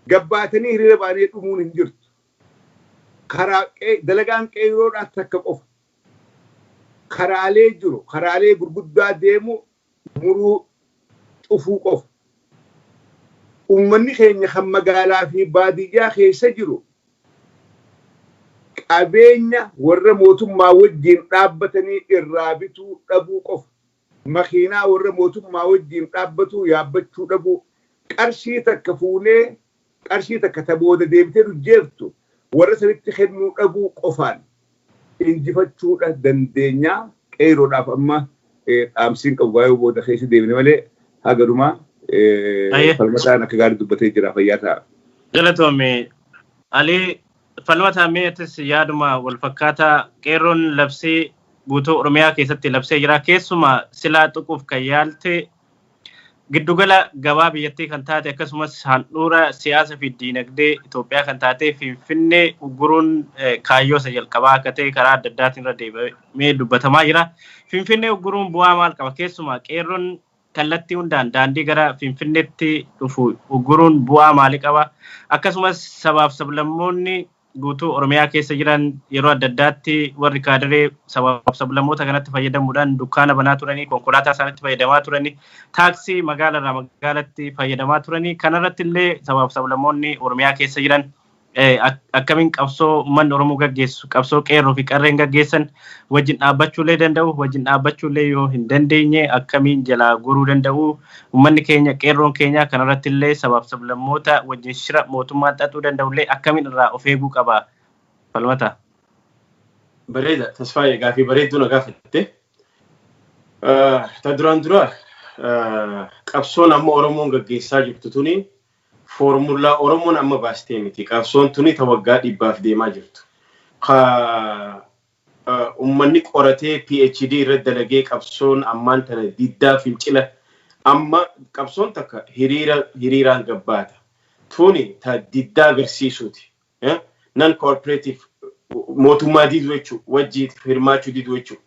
Gabbaatanii hiriira baanee dhumuun hin jirtu. Dalagaan qeeroodhaa takka qofa. Karaalee jiru, karaalee gurguddaa deemu muruu cufuu qofa. Uummanni keenya kan magaalaa fi baadiyyaa keessa jiru qabeenya warra mootummaa wajjin dhaabbatanii irraa bituu dhabuu qofa. Makiinaa warra mootummaa wajjin dhaabbatuu yaabbachuu dhabuu. Qarshii takka fuunee qarshii takka tabooda deebitee hojjeeftu warra sanitti kennuu dhabuu qofaan injifachuudha dandeenyaa qeeroodhaaf amma dhaamsiin qabu waa'ee booda keessa deebine malee hagadumaa falmataan akka gaarii dubbatee jira fayyaa ta'a. Galatoomii Alii falmataa meetis yaaduma wal fakkaataa qeerroon labsii guutuu Oromiyaa keessatti labsee jira. Keessumaa silaa tuquuf kan yaalte giddugala gabaa biyyattii kan taate akkasumas handhuura siyaasa fi dinagdee Itoophiyaa kan taate Finfinnee ugguruun kaayyoo isa jalqabaa akka ta'e karaa adda addaatiin irra deebi'amee dubbatamaa jira. Finfinnee ugguruun bu'aa maal qaba? Keessumaa qeerroon kallattii hundaan daandii gara Finfinneetti dhufu ugguruun bu'aa maalii qaba? Akkasumas sabaaf sablammoonni guutuu Oromiyaa keessa jiran yeroo adda addaatti warri kaadiree sabaaf sablammoota kanatti fayyadamuudhaan dukkaana banaa turanii, konkolaataa isaanitti fayyadamaa turanii, taaksii magaalarraa magaalatti fayyadamaa turanii. Kanarratti illee sabaaf sablammoonni Oromiyaa keessa jiran akkamiin qabsoo uummanni Oromoo gaggeessu, qabsoo qeerroo fi qarreen gaggeessan wajjin dhaabbachuullee danda'u, wajjin dhaabbachuullee yoo hin dandeenye akkamiin jalaa goruu danda'u. Uummanni keenya qeerroon keenya kanarratti illee sabaaf sablammoota wajjin shira mootummaan xaxuu danda'ullee akkamiin irraa of eeguu qaba falmata. Bareeda tasfaayee gaafii bareedduu na gaafatte. Ta duraan dura qabsoon amma Oromoon gaggeessaa jirtu tuni formulaa Oromoon amma baastee miti. Qabsoon tuni waggaa 100 deemaa jirtu. Uummanni qoratee PhD irra dalagee qabsoon ammaan tana diddaa fincila amma qabsoon takka hiriiraan gabbaata. Tuni ta diddaa agarsiisuuti. Non cooperative mootummaa didu jechuu wajjiin hirmaachuu didu jechuu.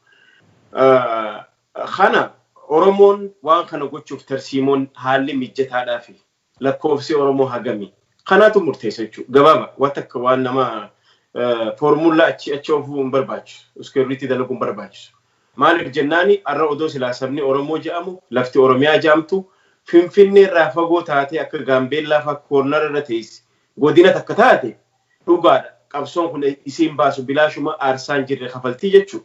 Kana Oromoon waan kana gochuuf tarsiimoon haalli mijataadhaa fi lakkoofsi Oromoo hagami. Kanaatu murteessa jechuu. Gabaaba waan takka waan nama formula achi ofuu hin barbaachisu. Iskirriitti dalagu hin barbaachisu. Maaliif jennaani arra odoo silaa sabni Oromoo jedhamu lafti Oromiyaa jedhamtu Finfinnee irraa fagoo taate akka Gaambeellaa fa'aa koornara irra teessi. Godina takka taate dhugaadha. Qabsoon kun isiin baasu bilaashuma aarsaan jirre kafaltii jechuu.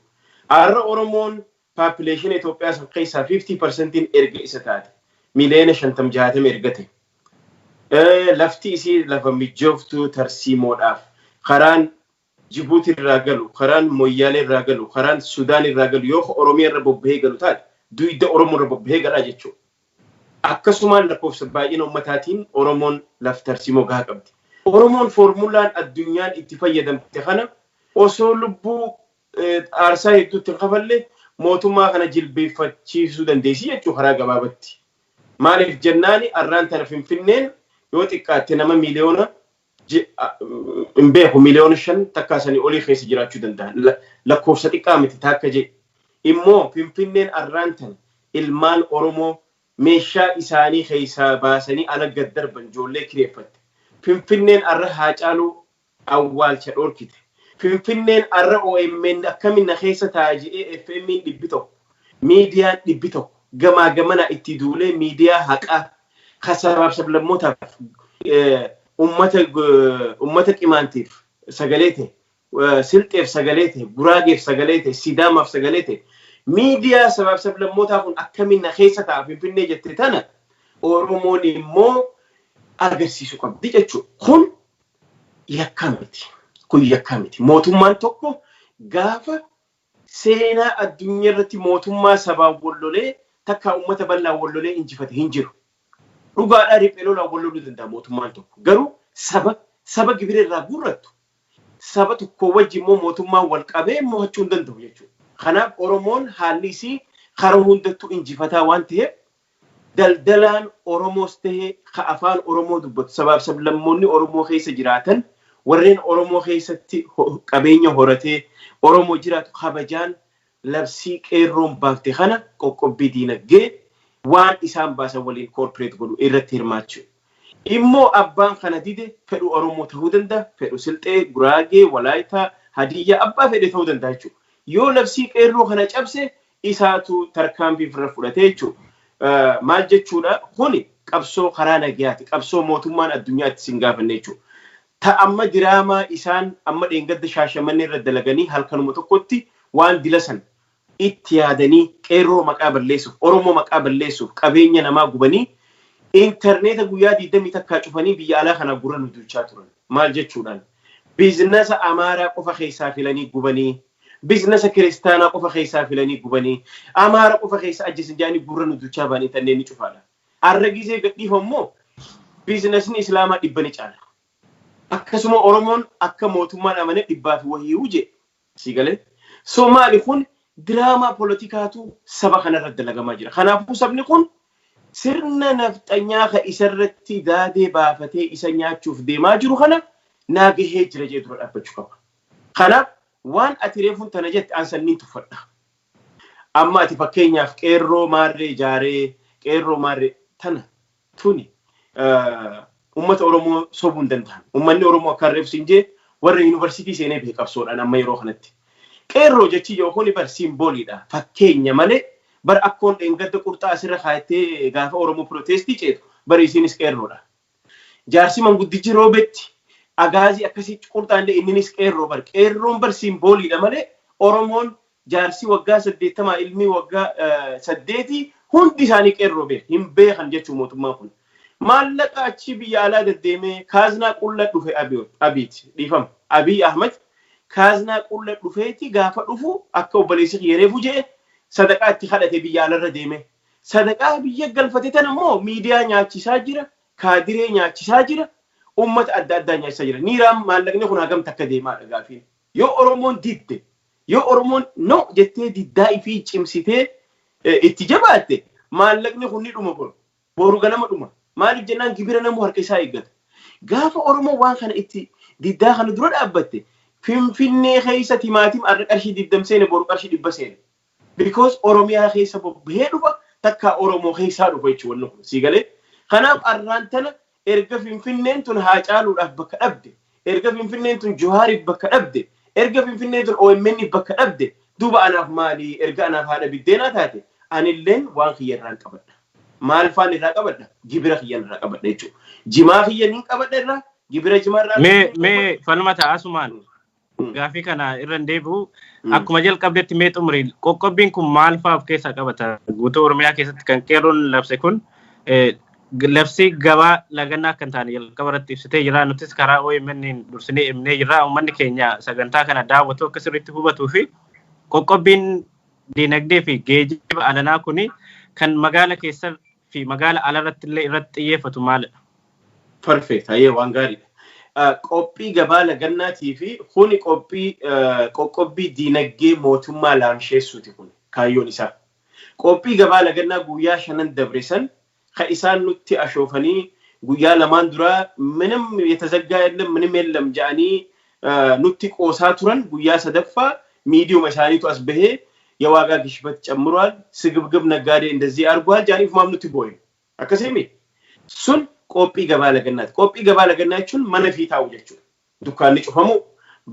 Arra Oromoon population Itoophiyaa keessaa 50% erga isa taate. Miliyoona 50 ergate. Lafti isii lafa mijooftuu tarsiimoodhaaf. Karaan Jibuuti irraa galu, karaan Moyyaalee irraa galu, karaan Sudaan irraa galu yoo Oromiyaa irra bobbahee galu taate duwidda Oromoo irra bobbahee galaa jechuudha. Akkasumaan lakkoofsa baay'ina ummataatiin Oromoon laf tarsiimoo gahaa qabdi. Oromoon formulaan addunyaan itti fayyadamte kana osoo lubbuu aarsaa hedduutti hin kafalle mootummaa kana jilbeeffachiisuu dandeessi jechuu karaa gabaabatti. Maaliif jennaani arraan tana Finfinneen yoo xiqqaatte nama miliyoona hin beeku miliyoona 5 takkaasanii olii keessa jiraachuu danda'an. Lakkoofsa xiqqaa miti takka jedhe. Immoo Finfinneen arraan tana ilmaan Oromoo meeshaa isaanii keessaa baasanii ala gad darban ijoollee kireeffatte. Finfinneen arra Haacaaluu awwaalcha dhorkite. Finfinneen arra OMN akkamina keessa taa'ee FM 100 miidiyaan 100 gamaa gamana itti duulee miidiyaa haqaa kasabaaf sablammootaaf ummata qimaantiif sagalee ta'e silxeef sagalee ta'e, guraageef sagalee ta'e, sidaamaaf sagalee ta'e, miidiyaa sabaaf sablammootaa kun akkamiin keessa ta'a Finfinnee jette tana Oromoon immoo agarsiisu qabdi jechuudha. Kun yakka miti. Kun yakka miti. Mootummaan tokko gaafa seenaa addunyaa irratti mootummaa sabaan wallolee takka uummata bal'aa wallolee injifate hin jiru. Dhugaadhaa riphee lolaan walloluu danda'a mootummaan tokko. Garuu saba gibira irraa guurrattu. Saba tokko wajjin immoo mootummaan wal qabee mo'achuu hin danda'u jechuudha. Kanaaf Oromoon haalli isii karaa hundattuu injifataa waan ta'eef daldalaan Oromoos ta'ee ka afaan Oromoo dubbatu sabaaf sablammoonni Oromoo keessa jiraatan warreen Oromoo keessatti qabeenya horatee Oromoo jiraatu kabajaan labsii qeerroon baafte kana qoqqobbii diinagdee waan isaan baasan waliin corporate godhu irratti hirmaachuu. Immoo abbaan kana dide fedhu Oromoo ta'uu danda'a, fedhu Silxee, Guraagee, Walaayitaa, Hadiyyaa abbaa fedhe ta'uu danda'a jechuudha. Yoo labsii qeerroo kana cabse isaatu tarkaanfii irra fudhatee jechuudha. Maal jechuudha? Kuni qabsoo karaa nagayaati. Qabsoo mootummaan addunyaatti sin gaafanne jechuudha. Ta'amma diraamaa isaan amma dheengadda Shaashamannee irra dalaganii halkanuma tokkotti waan dilasan itti yaadanii qeerroo maqaa balleessuuf, Oromoo maqaa balleessuuf, qabeenya namaa gubanii intarneeta guyyaa 20 takkaa cufanii biyya alaa kana gurra nu duuchaa turan. Maal jechuudhaan? Biizinasa Amaaraa qofa keessaa filanii gubanii, biizinasa Kiristaanaa qofa keessaa filanii gubanii, Amaara qofa keessa ajjeesan jaanii gurra nu duuchaa ba'anii tanneen ni cufaadha. Arra gizee gadhiifammoo biizinasni Islaamaa dhibbani caala. Akkasuma Oromoon akka mootummaan amane dhibbaaf wahii huje sigalee. Somaali kun diraamaa poolitikaatu saba kanarratti dalagamaa jira. Kanaafuu sabni kun sirna nafxanyaa ka isarratti daadee baafatee isa nyaachuuf deemaa jiru kana naagahee jira jee dura dhaabbachuu qaba. Kanaaf waan ati reefuun tana jette aansanniin tuffadha. Amma ati fakkeenyaaf qeerroo maarree ijaaree qeerroo maarree tana tuni ummata Oromoo sobuu hin danda'an. Ummanni Oromoo akka reefsin jee warra yuunivarsiitii seenee bee qabsoodhaan amma yeroo kanatti. Qeerroo jechi yoo kuni bar simbooliidha. Fakkeenya malee bar akkoon dheengadda qurxaa asirra kaayatee gaafa Oromoo protestii ceetu bar isinis qeerroodha. Jaarsi manguddichi roobetti agaazii akkasii qurxaan inninis qeerroo bar qeerroon bar simbooliidha malee Oromoon jaarsi waggaa 80 ilmi waggaa 8 hundi isaanii qeerroo beeku hin beekan jechuu mootummaan kun. Maallaqa achi biyya alaa deddeemee kaaznaa qulla dhufe abiiti dhiifama Abiy Ahmed kaaznaa qulla dhufeeti gaafa dhufu akka obboleessi yereefu jee sadaqaa itti kadhate biyya alarra deeme sadaqaa biyya galfate tan ammoo miidiyaa nyaachisaa jira kaadiree nyaachisaa jira ummata adda addaa nyaachisaa jira niiraan maallaqni kun hagam takka deemaadha gaafiin yoo Oromoon didde yoo Oromoon no jettee diddaa ifii cimsitee itti jabaatte maallaqni kun ni dhuma boru ganama dhuma maaliif jennaan gibira namu harka isaa eeggata gaafa Oromoo waan kana itti diddaa kana dura dhaabbatte Finfinnee keessa timaatim arra qarshii 20 seene boru qarshii 100 seene because Oromiyaa keessa bobbahee dhufa takka Oromoo keessaa dhufa jechuun wannan kun siigalee kanaaf arraan tana erga Finfinneen tun Haacaaluudhaaf bakka dhabde erga Finfinneen tun Johaariif bakka dhabde erga Finfinneen tun OMN bakka dhabde duuba anaaf maali erga anaaf haadha biddeenaa taate anilleen waan kiyyarraan qabadha maal faan irraa qabadha gibira kiyyarraa qabadha jechuudha jimaa kiyyaniin qabadha irraa gibira jimarraa mee falmata asumaan gaafii kana irra deebi'u akkuma jalqabdetti mee xumuri qoqqobbiin kun maal fa'aa of keessaa qabata guutuu Oromiyaa keessatti kan qeerroon labse kun labsii gabaa lagannaa kan taane jalqaba irratti ibsitee jira nutis karaa OMN dursinee himnee jirra uummanni keenya sagantaa kana daawwatu akka sirriitti hubatuu fi qoqqobbiin dinagdee fi geejjiba alanaa kuni kan magaala keessa fi magaala alarratti illee irratti xiyyeeffatu maalidha? Perfect hayyee waan gaariidha. Qophii gabaa lagannaatii fi kuni qoqqobbii dinagdee mootummaa laamsheessuuti kun kaayyoon isaa. Qophii gabaa lagannaa guyyaa 5 dabresan ka isaan nutti ashoofanii guyyaa lamaan duraa ምንም የተዘጋ የለም ምንም የለም ጃኒ nutti qoosaa turan guyyaa sadaffaa ሚዲያው መሳኒቱ አስበሄ የዋጋ ግሽበት ጨምሯል ስግብግብ ነጋዴ እንደዚህ አርጓል ጃኒፍ ማምኑት ይቦይ አከሰሚ ሱን ቆጲ ገባ ለገናችሁን መነፊታው ጀቹ ዱካን ጭፈሙ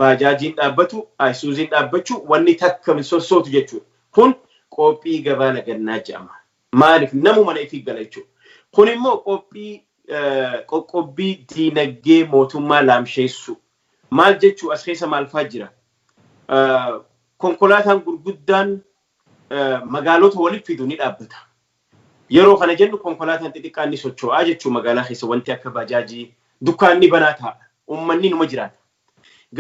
ባጃጂን ዳበቱ አይሱዚን ዳበቹ ወኒ ተከም ሶሶቱ ጀቹ ኩን ቆጲ ገባ ለገና ጃማ ማሊፍ ነሙ መነፊ ገለቹ ኩንሞ ቆጲ ቆቆቢ ዲነጌ ሞቱማ ላምሼሱ maal jechuu as keessa maal fa'aa jira konkolaataan gurguddaan magaalota walitti fidu ni dhaabbata yeroo kana jennu konkolaataan xixiqqaan ni socho'aa jechuu magaalaa keessa wanti akka bajaajii dukkaanni banaa ta'a ummanni numa jiraata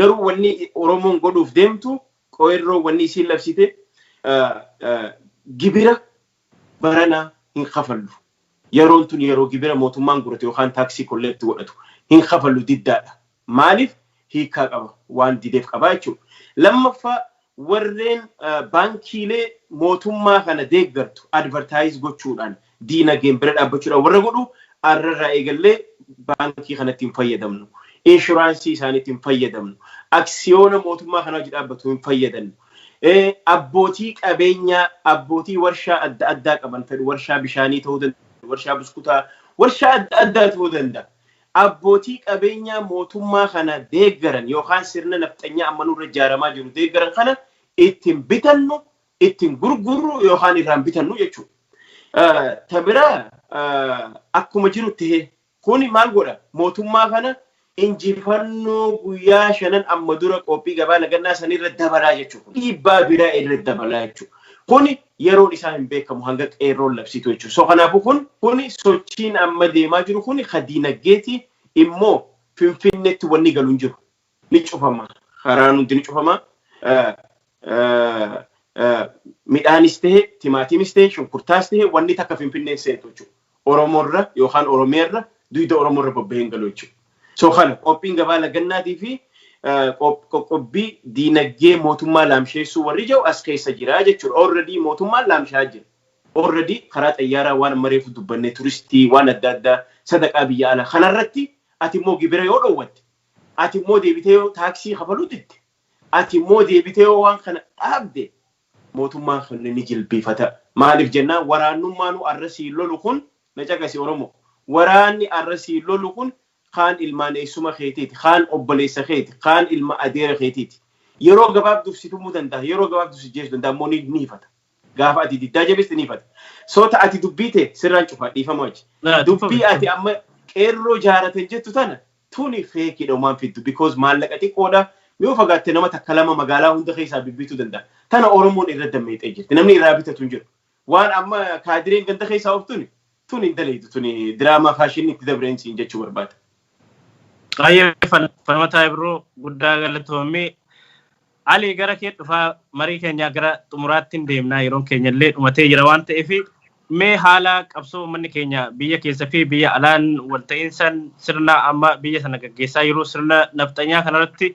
garuu wanni Oromoon godhuuf deemtu qoyirroo wanni isiin labsite gibira barana hin kafallu yeroon tun yeroo gibira mootummaan gurate yookaan taaksii kolleetti godhatu hin kafallu diddaadha maaliif hiikaa qaba waan dideef qaba jechuudha lammaffaa warreen baankiilee mootummaa kana deeggartu advertise gochuudhaan diinagdeen bira dhaabbachuudhaan warra godhu arrarraa eegallee baankii kanatti hin fayyadamnu inshuraansii isaaniitti hin fayyadamnu aksiyoona mootummaa kana hojii dhaabbatu hin fayyadamnu abbootii qabeenyaa abbootii warshaa adda addaa qaban fedhu warshaa bishaanii ta'uu danda'a warshaa buskutaa warshaa adda addaa ta'uu danda'a abbootii qabeenyaa mootummaa kana deeggaran yookaan sirna nafxanyaa amma nurra ijaaramaa jiru deeggaran kana ittiin bitannu ittiin gurgurru yookaan irraan bitannu jechuudha. Tabira akkuma jirutti kuni maal godha mootummaa kana injifannoo guyyaa 5 amma dura qophii gabaa nagannaa sanirra dabalaa jechuudha. Dhiibbaa biraa irra dabalaa jechuudha. Kuni yeroo isaa hin beekamu hanga qeerroon labsitu jechuudha. So kanaafuu kuni sochiin amma deemaa jiru kuni dinagdeeti immoo Finfinneetti wanni galuun jiru. Ni cufama. Karaan hundi ni cufama. Midhaanis ta'e timaatimis ta'e shunkurtaas ta'e wanni takka Finfinneen seentu jechuudha. Oromoorra yookaan Oromiyaarra duyda Oromoorra bobba'een galu jechuudha. So kana qophiin gabaa nagannaatii fi qoqqobbii dinagdee mootummaa laamsheessuu warri jiru as keessa jira jechuudha. Already mootummaan laamshaa jira. Already karaa xayyaaraa waan mareefu dubbannee turistii waan adda addaa sadaqaa biyya alaa kanarratti ati immoo gibira yoo dhoowwatte ati immoo deebitee yoo taaksii kafaluu didde ati immoo deebitee yoo waan kana dhaabde mootummaan kan ni jilbiifata. Maaliif jennaan waraannummaanu arrasii lolu kun na caqasi Oromoo. Waraanni arrasii lolu kun kaan ilmaan eessuma keetiiti, kaan obboleessa keeti, kaan ilma adeera keetiiti. Yeroo gabaabduuf situmuu danda'a, yeroo gabaabduuf si jeessu danda'a immoo ni hifata. Gaafa ati diddaa jabeessi ni hifata. Soota ati dubbiite sirraan cufaa dhiifama wachi. Dubbii ati amma qeerroo jaaratan jettu tana tuni feekiidha uumaan fiddu because maallaqa xiqqoodha yoo fagaatte nama takka lama magaalaa hunda keessaa bibbituu danda'a. Tana Oromoon irra dammeexee jirti. Namni irraa bitatu hin jiru. Waan amma kaadireen ganda keessaa oftuni tuni hin daleedu tuni diraamaa faashinii itti dabreensiin jechuu barbaada. Ayyee falmataa biroo guddaa galatoomee Ali gara kee dhufaa marii keenya gara xumuraatti deemnaa yeroon keenya illee dhumatee jira waan ta'eef mee haala qabsoo uummanni keenya biyya keessa fi biyya alaan wal ta'iinsan sirna amma biyya sana gaggeessaa jiru sirna nafxanyaa kanarratti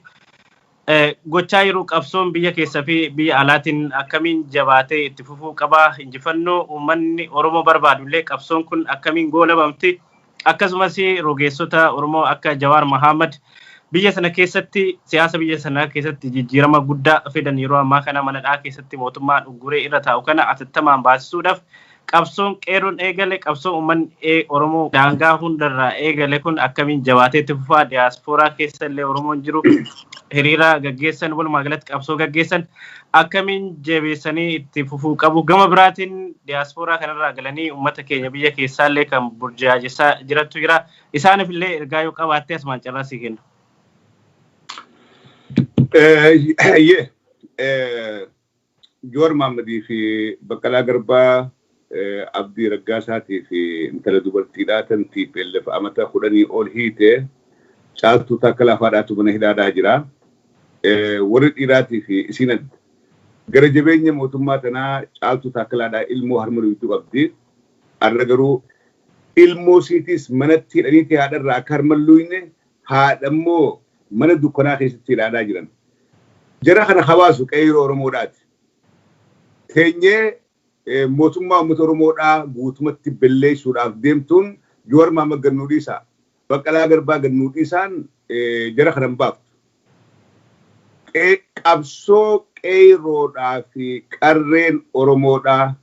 gochaa jiru qabsoon biyya keessa fi biyya alaatiin akkamiin jabaatee itti fufuu qabaa injifannoo uummanni Oromoo barbaadu illee qabsoon kun akkamiin goolabamti akkasumas rogeessota Oromoo akka Jawaar Mohaammed biyya sana keessatti siyaasa biyya sana keessatti jijjiirama guddaa fidan yeroo ammaa kana manadhaa keessatti mootummaan ugguree irra taa'u kana atattamaan baasisuudhaaf qabsoon qeerroon eegale qabsoon uummanni Oromoo daangaa hundarraa eegale kun akkamiin jabaatee itti fufaa diyaaspooraa keessa illee Oromoon jiru hiriira gaggeessan walumaa galatti qabsoo gaggeessan akkamiin jabeessanii itti fufuu qabu gama biraatiin diyaaspooraa kanarraa galanii uummata keenya biyya keessaa illee kan burjaajessaa jirattu jira isaaniif illee ergaa yoo qabaatte asumaan carraa sii kennu. Jawaar Mohaammed fi Baqqalaa Garbaa Abdii Raggaasaatii fi intala dubartiidhaa tan TPLF amata 10 ol hiite caaltuu takka lafaadhaatu mana hidhaadhaa jira. Warri dhiiraatii fi isinan gara jabeenya mootummaa tanaa caaltuu takka laadhaa ilmoo harma bituu qabdi. Arra garuu ilmoo siitis manatti hidhaniitii haadharraa akka harmalluuyne haadhammoo mana dukkanaa keessatti hidhaadhaa jiran. Jara kana hawaasu qeerroo Oromoodhaati. Teenyee mootummaa uummata Oromoodhaa guutumatti belleessuudhaaf deemtuun Jawaar Mohaammed gannuu dhiisaa. Baqqalaa Garbaa gannuu dhiisaan jara kana hin baaftu. Qabsoo qeerroodhaa fi qarreen Oromoodhaa,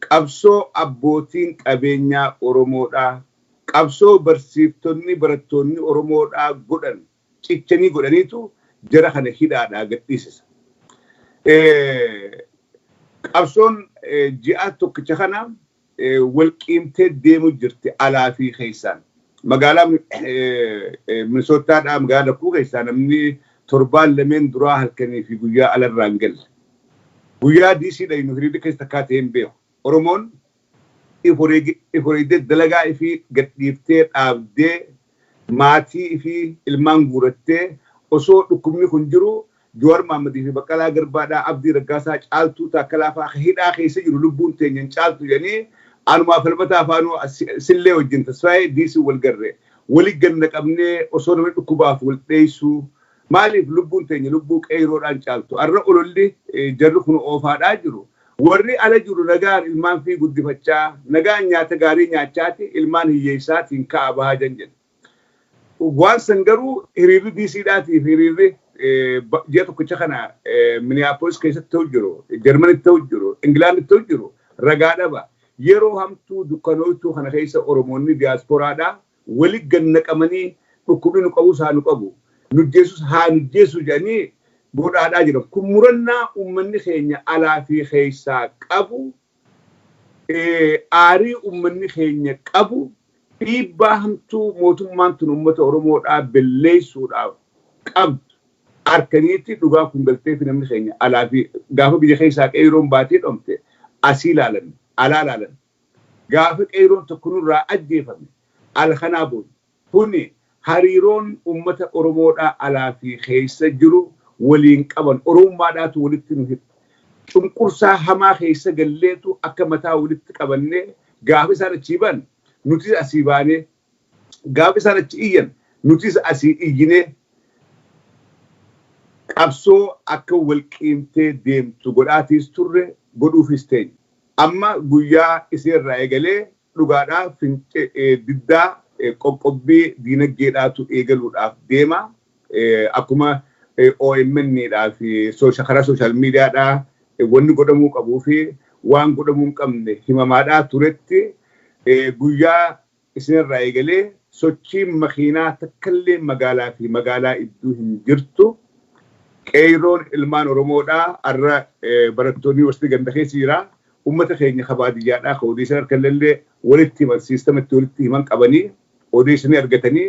qabsoo abbootiin qabeenyaa Oromoodhaa, qabsoo barsiiftonni barattoonni Oromoodhaa godhan cichanii godhaniitu jara kana hidhaadhaa gadhiisisa. Qabsoon ji'a tokkicha kana walqiimtee deemu jirti alaa fi keessaan. Magaalaa Minisootaadhaa magaalaa Lakkuu keessaa namni torbaan lameen duraa halkanii fi guyyaa alarraan galle. Guyyaa diisiidha inni hiriirri keessa takkaatee hin beeku. Oromoon iforeedee dalagaa fi gadhiiftee dhaabdee maatii fi ilmaan guurattee osoo dhukkubni kun jiru Jowaar Maammadii fi Baqqalaa Garbaadhaa Abdii Raggaasaa caaltuu Taakkalaa fa'aa hidhaa keessa jiru lubbuun teenyan caaltu jedhanii anumaa falmataa afaanuu sillee wajjin tasfaayee diisii wal garree waliin ganna qabnee osoo namni dhukkubaaf wal dheessuu maaliif lubbuun teenya lubbuu qeeroodhaan caaltu arra ololli jarri kun oofaadhaa jiru warri ala jiru nagaan ilmaan fi guddifachaa nagaan nyaata gaarii nyaachaati ilmaan hiyyeessaatiin ka'a bahaa jedhan. Waan san garuu hiriirri diisiidhaatiif hiriirri ji'a tokkicha kana Minneapolis keessatti ta'u jiru, Jarmanitti ta'u jiru, Ingilaanditti ta'u jiru ragaa dhaba. Yeroo hamtuu dukkanootuu kana keessa Oromoonni diyaasporaadhaa waliin gannaqamanii dhukkubni nu qabu isaa nu qabu. Nujjeessus haa nujjeessu jedhanii godhaadhaa jiran. Kun murannaa uummanni keenya alaa fi keessaa qabu, aarii uummanni keenya qabu, dhiibbaa hamtuu mootummaan tun uummata Oromoodhaa belleessuudhaaf qabdu. Arkaniitti dhugaa kun galtee fi namni keenya alaa fi gaafa biyya keessaa qeeroon baatee dhomte asii ilaalan, alaa ilaalan. Gaafa qeeroon tokko nurraa ajjeefame ala kanaa booda kuni hariiroon uummata Oromoodhaa alaa fi keessa jiru waliin qaban Oromummaadhaatu walitti nu hidha. Cunqursaa hamaa keessa galleetu akka mataa walitti qabannee gaafa isaan achii ban nutis asii baanee gaafa isaan achi iyyan nutis asii iyyinee qabsoo akka walqiimtee deemtu godhaatiis turre godhuufis ta'e. Amma guyyaa iseerraa eegalee dhugaadhaa diddaa qoqqobbii dinagdeedhaatu eegaluudhaaf deema. Akkuma OMN'dhaa fi karaa sooshaal miidiyaadhaa wanni godhamuu qabuu fi waan godhamuu hin qabne himamaadhaa turetti guyyaa iseerraa eegalee sochiin makiinaa takkallee magaalaa fi magaalaa iddoo hin jirtu. Qeeroon ilmaan Oromoodhaa arra barattoonni wasti ganda keessa jira. Uummata keenya kabaadiyyaadhaa ka odeessan harkallee walitti himan siistamatti walitti himan qabanii odeessanii argatanii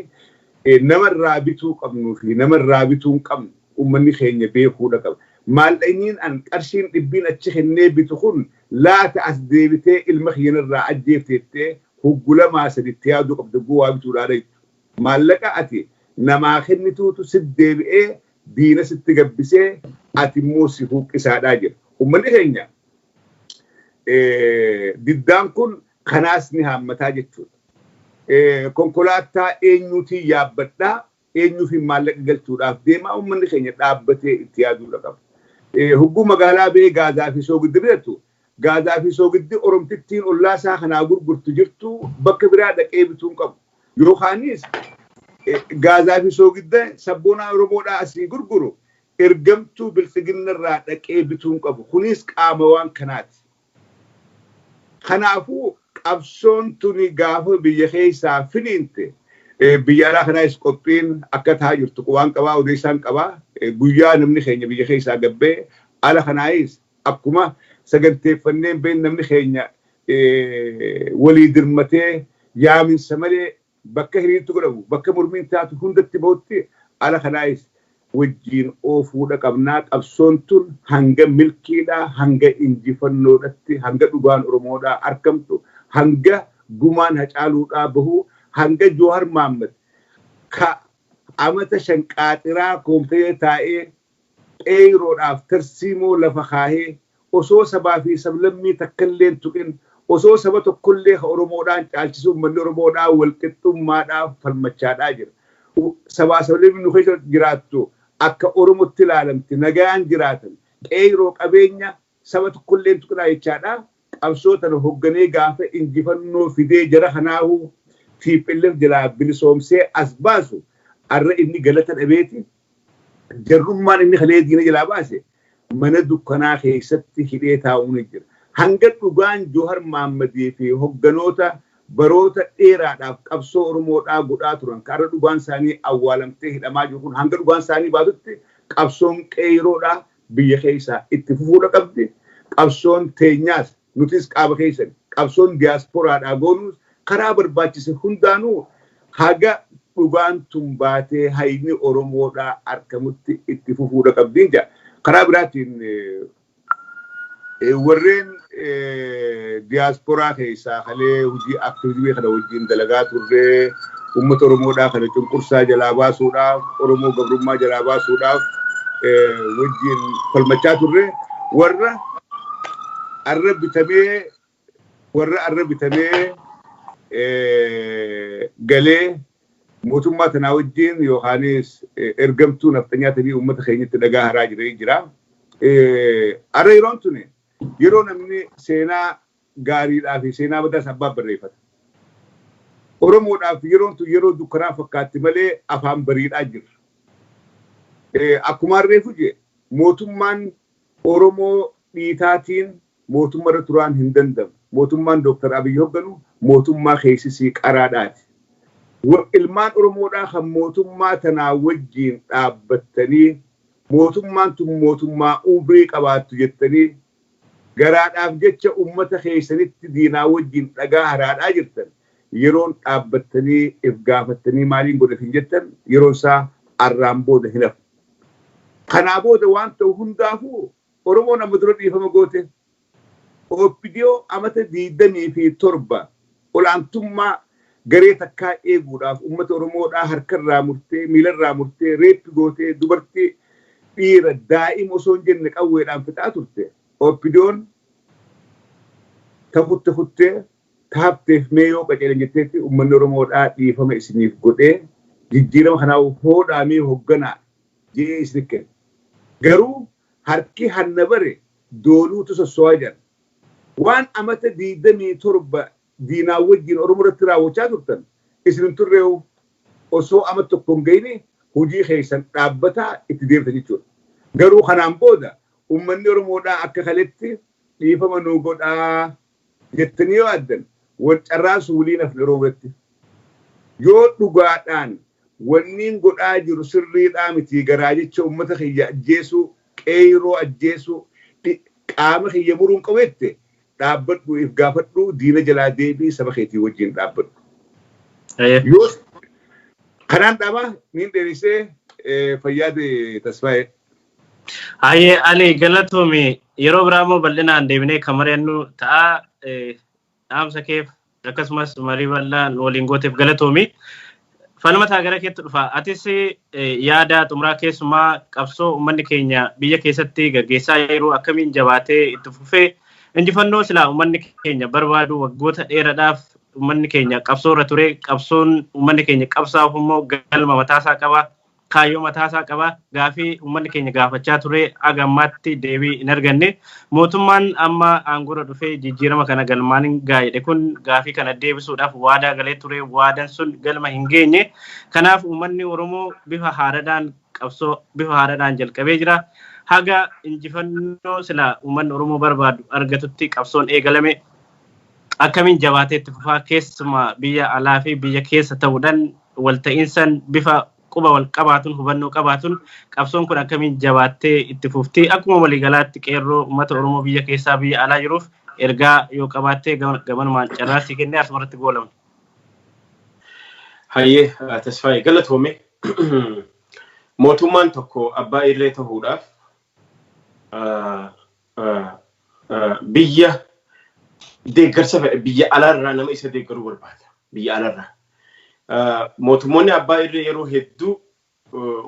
namarraa bituu qabnuu fi namarraa bituu hin qabnu uummanni keenya beekuudha qaba. Maallaqniin an qarshiin dhibbiin achi kennee bitu kun laata as deebitee ilma keenyarraa ajjeefteettee huggulamaa saditti yaaduu qabda bu'aa bituudhaa dha. Maallaqa ati namaa kennituutu si deebi'ee diina sitti gabbisee ati immoo si huqqisaadhaa jira. Uummanni keenya diddaan kun kanaas ni haammataa jechuudha. Konkolaataa eenyuutiin yaabbadhaa eenyuufiin maallaqa galchuudhaaf deemaa uummanni keenya dhaabbatee itti yaaduudha qaba. Hugguu magaalaa ba'ee gaazaa fi soogiddi bitatu gaazaa fi soogiddi Oromtittiin ollaasaa kanaa gurgurtu jirtu bakka biraa dhaqee bituu hin qabu. Yookaanis gaazaa fi soogidda sabboonaa Oromoodhaa asii gurguru ergamtuu bilisiginnarraa dhaqee bituu hin qabu. Kunis qaama waan kanaati. Kanaafuu qabsoon tuni gaafa biyya keessaa finiinte biyya alaa kanaas qophiin akka taa'aa jirtu waan qabaa odeessaan qabaa guyyaa namni keenya biyya keessaa gabbee ala kanaas akkuma saganteeffanneen been namni keenya walii dirmatee yaaminsa malee bakka hiriirtu godhamu bakka mormiin taatu hundatti bahutti ala kanaas wajjiin oofuudha qabnaa qabsoon tun hanga milkiidhaa hanga injifannoodhatti hanga dhugaan Oromoodhaa argamtu hanga gumaan hacaaluudhaa bahuu hanga Jowaar Maammad ka amata shanqaaxiraa koomtee taa'ee qeeroodhaaf tarsiimoo lafa kaahee osoo sabaa fi sablammii takkallee tuqin osoo saba tokkollee Oromoodhaan caalchisuun manni Oromoodhaa walqixxummaadhaaf falmachaadhaa jira. Sabaa sablammii nu keessa jiraattu akka Oromotti ilaalamti nagaan jiraatan qeeroo qabeenya saba tokkollee tuqinaa jechaadhaa. Qabsoo tana hogganee gaafa injifannoo fidee jara kanaahu TPLF jalaa bilisoomsee as baasu arra inni galata dhabeeti jarrummaan inni kalee diina jalaa baase mana dukkanaa keessatti hidhee taa'uun jira. Hanga dhugaan Jowaar Maammadii fi hogganoota baroota dheeraadhaaf qabsoo Oromoodhaa godhaa turan karra dhugaan isaanii awwaalamtee hidhamaa jiru kun hanga dhugaan isaanii baatutti qabsoon qeeroodhaa biyya keessaa itti fufuudha qabdi. Qabsoon teenyaas nutis qaaba keessan qabsoon diyaasporaadhaa goonuus karaa barbaachise hundaanuu haga dhugaan tun baatee hayni Oromoodhaa argamutti itti fufuudha qabdiin jaa. Karaa biraatiin warreen diaasporaa keessaa kalee hojii aktiivii kana wajjin dalagaa turre ummata Oromoodhaa kana cunqursaa jalaa baasuudhaaf Oromoo gabrummaa jalaa baasuudhaaf wajjin falmachaa turre warra arra bitamee galee mootummaa tanaa wajjin yookaanis ergamtuu naftanyaa ta'anii ummata keenyatti dhagaa haraa jira. Arra yeroon tuni yeroo namni seenaa gaariidhaa fi seenaa mataas abbaa barreeffata. Oromoodhaaf yeroon tun yeroo dukkanaa fakkaatti malee afaan bariidhaa jirra. Akkuma harreefu jee mootummaan Oromoo dhiitaatiin mootummaa turaan hin danda'amu. Mootummaan Dr. Abiy hogganu mootummaa keessisii qaraadhaati. Ilmaan Oromoodhaa kan mootummaa tanaa wajjiin dhaabbattanii mootummaan tun mootummaa umrii qabaattu jettanii garaadhaaf jecha ummata keessanitti diinaa wajjiin dhagaa haraadhaa jirtan yeroon dhaabbattanii if gaafattanii maaliin godhatin jettan yeroon isaa arraan booda hin hafu. Kanaa booda waan ta'u hundaafuu Oromoon amma dura dhiifama goote. Oppidiyoo amata 27 olaantummaa garee takkaa eeguudhaaf ummata Oromoodhaa harkarraa murtee miilarraa murtee reeppi gootee dubartii dhiira daa'ima osoo hin jenne qawweedhaan fixaa turte. Oppidiyoon tafuttee taafteef mee yoo qaceelan jetteetti ummanni Oromoodhaa dhiifama isiniif godhee jijjiirama kanaaf hoodhaamee hoogganaa jee isin kenna. Garuu harki hanna bare dooluutu sosso'aa jira. Waan amata 27 diinaa wajjin Oromoo irratti raawwachaa turtan isin turreewu osoo amata tokko hin gahine hojii keessan dhaabbataa itti deemtan jechuudha. Garuu kanaan booda ummanni Oromoodhaa akka kaletti dhiifama nuu godhaa jettanii yoo addan wal carraa suulii nafni Oromooti. Yoo dhugaadhaan wanniin godhaa jiru sirriidhaa miti garaa jecha ummata kiyya ajjeesuu qeeyiroo ajjeesuu qaama kiyya muruun qabeette dhaabbadhu if gaafadhu diina jalaa deebii saba keetii wajjin dhaabbadhu. Yoo kanaan dhaabaa niin dheerisee fayyaade tasfaa'e. Hayyee Ali galatoomii yeroo biraamoo bal'inaan deebinee kan mari'annu ta'a dhaamsa keef akkasumas marii bal'aan waliin gooteef galatoomii. Falmataa gara keetti dhufa. Atis yaada xumuraa keessumaa qabsoo uummanni keenya biyya keessatti gaggeessaa yeroo akkamiin jabaatee itti fufee injifannoo silaa uummanni keenya barbaadu waggoota dheeraadhaaf uummanni keenya qabsoo irra ture. Qabsoon uummanni keenya qabsaaf immoo galma mataasaa qaba. Kaayyoo mataasaa qaba. Gaafii uummanni keenya gaafachaa ture agammaatti deebii hin arganne. Mootummaan amma aangoo dhufee jijjiirama kana galmaan gaayedhe kun gaafii kana deebisuudhaaf waadaa galee ture. Waadaan sun galma hin geenye. Kanaaf uummanni Oromoo bifa haaraadhaan qabsoo bifa haaraadhaan jalqabee jira. Haga injifannoo sila uummanni Oromoo barbaadu argatutti qabsoon eegalame. Akkamiin jabaatee itti fufaa keessumaa biyya alaa fi biyya keessa ta'uudhaan walta'iinsan bifa quba wal qabaatuun hubannoo qabaatuun qabsoon kun akkamiin jabaattee itti fufti akkuma waliigalaatti qeerroo uummata Oromoo biyya keessaa biyya alaa jiruuf ergaa yoo qabaattee gamanumaan carraasii kennee asumarratti goolama. Hayyee tasfaa'ee galatoome mootummaan tokko abbaa irree ta'uudhaaf biyya deeggarsa biyya alaarraa nama isa deeggaruu barbaada. Biyya alaarraa. Mootummoonni abbaa irree yeroo hedduu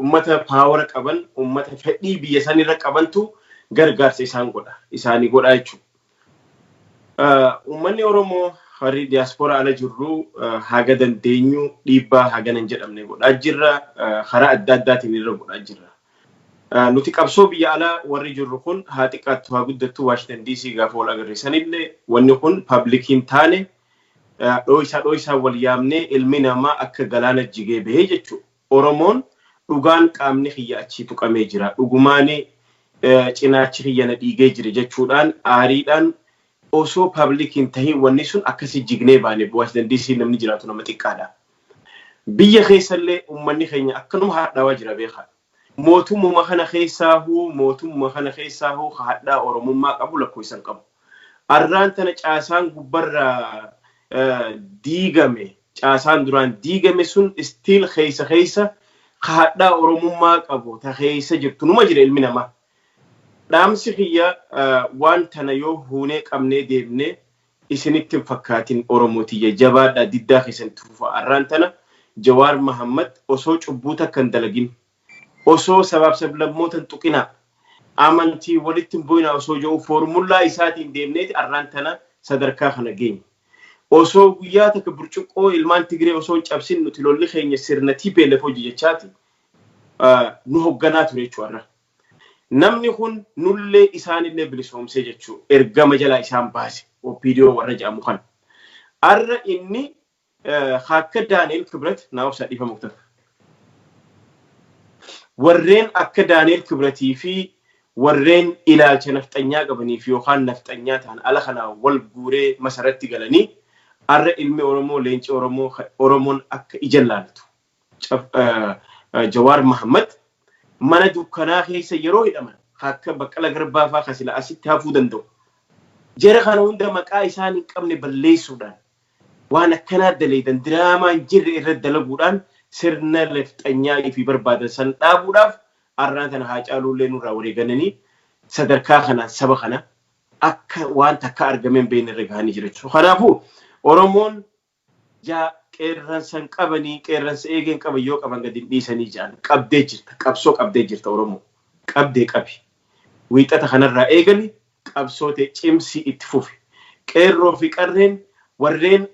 ummata paawara qaban ummata fedhii biyya sanirra qabantu gargaarsa isaanii godha jechuudha. Ummanni Oromoo harri diaasporaa ala jirru haga dandeenyu dhiibbaa haganan jedhamne godhaa jirra. Karaa adda addaatiin irra godhaa jirra. Nuti qabsoo biyya alaa warri jirru kun haa xiqqaattu haa guddattu Washington DC gaafa wal agarsiisanillee wanni kun pablikiin taane dhooysaa wal yaamnee ilmi namaa akka galaana jigee bahee jechuudha. Oromoon dhugaan qaamni kiyya achii tuqamee jira. Dhugumaanii cinaachi kiyya na dhiigee jira jechuudhaan aariidhaan osoo pablikiin tahiin wanni sun akkasii jignee baane Washington DC namni jiraatu nama xiqqaadha. Biyya keessallee uummanni keenya akkanuma haadhaawaa jira beekaa. Mootummaa kana keessaa hoo haadhaa Oromummaa qabu lakkoofsan qabu. Arraan tana caasaan gubbarraa diigame caasaan duraan diigame sun stiil keessa haadhaa Oromummaa qabu ta keessa jirtu numa jira ilmi namaa. Dhaamsi kiyya waan tana yoo huunee qabnee deemnee isinitti hin fakkaatin Oromootiyya jabaadhaa diddaa keessan tuufa arraan tana Jawaar Mahammad osoo cubbuu takka hin dalagin osoo sabaaf sablammootan tuqinaa amantii walitti hin bu'inaa osoo jiru foormullaa isaatiin deemneeti arraan tana sadarkaa kana geenye. Osoo guyyaa takka burcuqqoo ilmaan Tigree osoo hin cabsin nuti lolli keenya sirnatii beelaf hojii jechaati nu hoogganaa ture jechuudha. Namni kun nullee isaanillee bilisoomsee jechuu ergama jalaa isaan baase opiidiyoo warra jedhamu kana. Arra inni akka Daani'el Kibrat naaf sadhiifa muktafa. Warreen akka Daani'el Kibratii fi warreen ilaalcha nafxanyaa qabanii fi yookaan nafxanyaa ta'an ala kanaa wal guuree masaratti galanii arra ilmi Oromoo leenci Oromoon akka ija laaltu. Jawaar Mahammad mana dukkanaa keessa yeroo hidhaman akka Baqqala Garbaa fa'aa kasila asitti hafuu danda'u. Jara kana hunda maqaa isaan hin qabne balleessuudhaan waan akkanaa daleedan diraamaan jirre irratti dalaguudhaan sirna nafxanyaa fi barbaadan san dhaabuudhaaf arraan tana Haacaaluullee nurraa wareegananii sadarkaa kanaan saba kana akka waan takka argameen beekne irra gahanii jira jechuudha. Kanaafuu Oromoon qeerransan qabanii qeerransa eegeen qaban yoo qaban gadi dhiisanii jiran qabdee jirta qabsoo qabdee jirta Oromoo qabdee qabi wiixata kanarraa eegali qabsoo ta'e cimsii itti fufi qeerroo fi qarreen warreen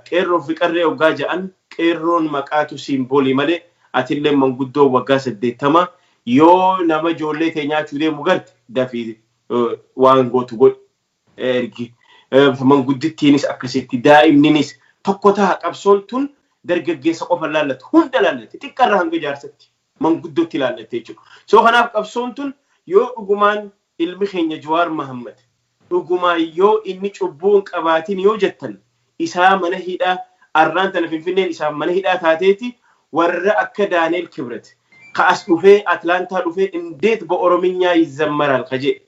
qeerroo fi qarree waggaa ja'an qeerroon maqaatu simboolii malee atillee manguddoo waggaa 80 yoo nama ijoollee ta'e nyaachuu deemu garte dafii waan gootu godhi ergi manguddittiinis akkasitti daa'imninis tokko ta'a qabsoon tun dargaggeessa qofa laallatu hunda laallate xiqqarra hanga jaarsatti manguddootti laallate jechuudha. So kanaaf qabsoon tun yoo dhugumaan ilmi keenya Jawaar Mahammad dhugumaan yoo inni cubbuu hin qabaatin yoo jettan isaa mana hidhaa arraan tana Finfinneen isaa mana hidhaa taateeti warra akka Daani'el Kibrat ka'as dhufee Atlaantaa dhufee indeet ba Oromiyaa yizammaral kaje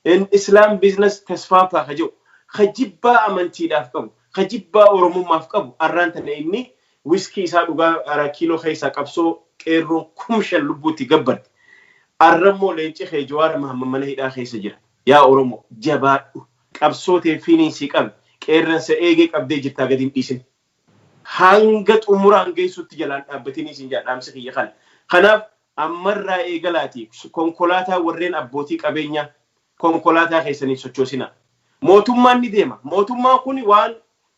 in Islam business tasfaafaa kaje kajibbaa amantiidhaaf qabu kajibbaa Oromummaaf qabu arraan tana inni wiskii isaa dhugaa ara kiiloo keessaa qabsoo qeerroon 5,000 lubbuutti gabbarte arrammoo leenci kee Jawaar Mahammad mana hidhaa keessa jira yaa Oromoo jabaadhu qabsootee finiinsii qabi qeerransa eegee qabdee jirtaa gadi hin dhiisin hanga xumuraan geessutti jalaan dhaabbatanii isin jedhamsi kiyya kana. Kanaaf ammarraa eegalaati konkolaataa warreen abbootii qabeenyaa konkolaataa keessanii sochoosina. Mootummaan ni deema. Mootummaan kun waan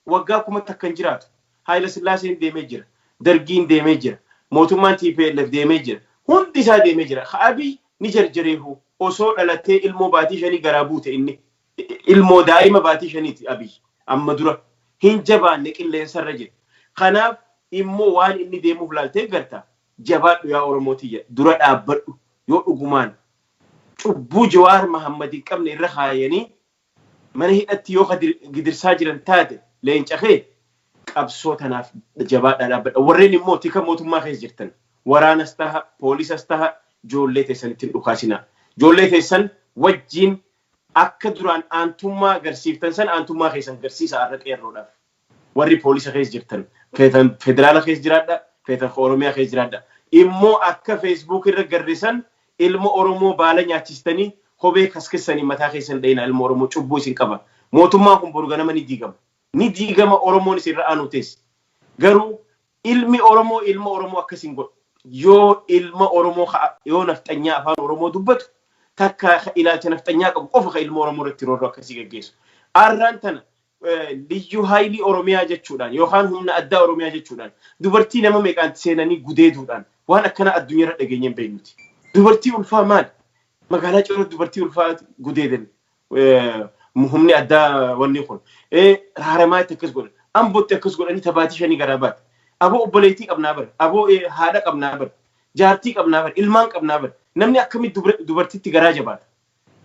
waggaa kuma takka hin jiraatu. Haayila Sillaaseen deemee jira. Dargiin deemee jira. Mootummaan TPLF deemee jira. Hundi isaa deemee jira. Abiy ni jarjareehu osoo dhalatee ilmoo baatii 5 garaa buute inni. Ilmoo daa'ima baatii 5ti Abiy. Amma dura hin jabaanne qilleensarra jira. Kanaaf immoo waan inni deemuuf laaltee garta jabaadhu yaa Oromootiyya dura dhaabbadhu yoo dhugumaan cubbuu Jawaar Mahammad hin qabne irra haayanii mana hidhatti yoo gidirsaa jiran taate leenca kee qabsoo tanaaf jabaadhaa dhaabbadha. Warreen immoo tika mootummaa keessa jirtan waraanas taha poolisas taha ijoollee teessanitti hin dhukaasinaa. Ijoollee teessan wajjin akka duraan aantummaa agarsiiftan san aantummaa keessan agarsiisa har'a qeerroodhaaf. Warri poolisa keessa jirtan feetan federaala keessa jiraadha feetan Oromiyaa keessa jiraadha. Immoo akka Facebook irra garrisan ilmo Oromoo baala nyaachistanii kophee kaskissanii mataa keessan dhayina ilmo Oromoo cubbuu isin qaba. Mootummaan kun boru ganama ni diigama. Ni diigama Oromoon isinirra aanu teessi. Garuu ilmi Oromoo ilma Oromoo akkasiin godhu. Yoo ilma Oromoo yoo nafxanyaa afaan Oromoo dubbatu takka ilaalcha nafxanyaa qabu qofa ilma Oromoo irratti roorroo akkasii gaggeessu. Arraan tana liyyu haayilii Oromiyaa jechuudhaan yookaan humna addaa Oromiyaa jechuudhaan dubartii nama meeqaan seenanii gudeeduudhaan waan akkana addunyaarra dhageenye hin beeknuti. Dubartii ulfaa maali? Magaalaa Ciroo dubartii ulfaa gudeedan humni addaa wanni kun Haramaatti akkas godhan Ambootti akkas godhanii tabaatii 5 garaa baate. Aboo obboleettii qabnaa bara aboo haadha qabnaa bara jaartii qabnaa bara ilmaan qabnaa bara namni akkamitti dubartiitti garaa jabaata.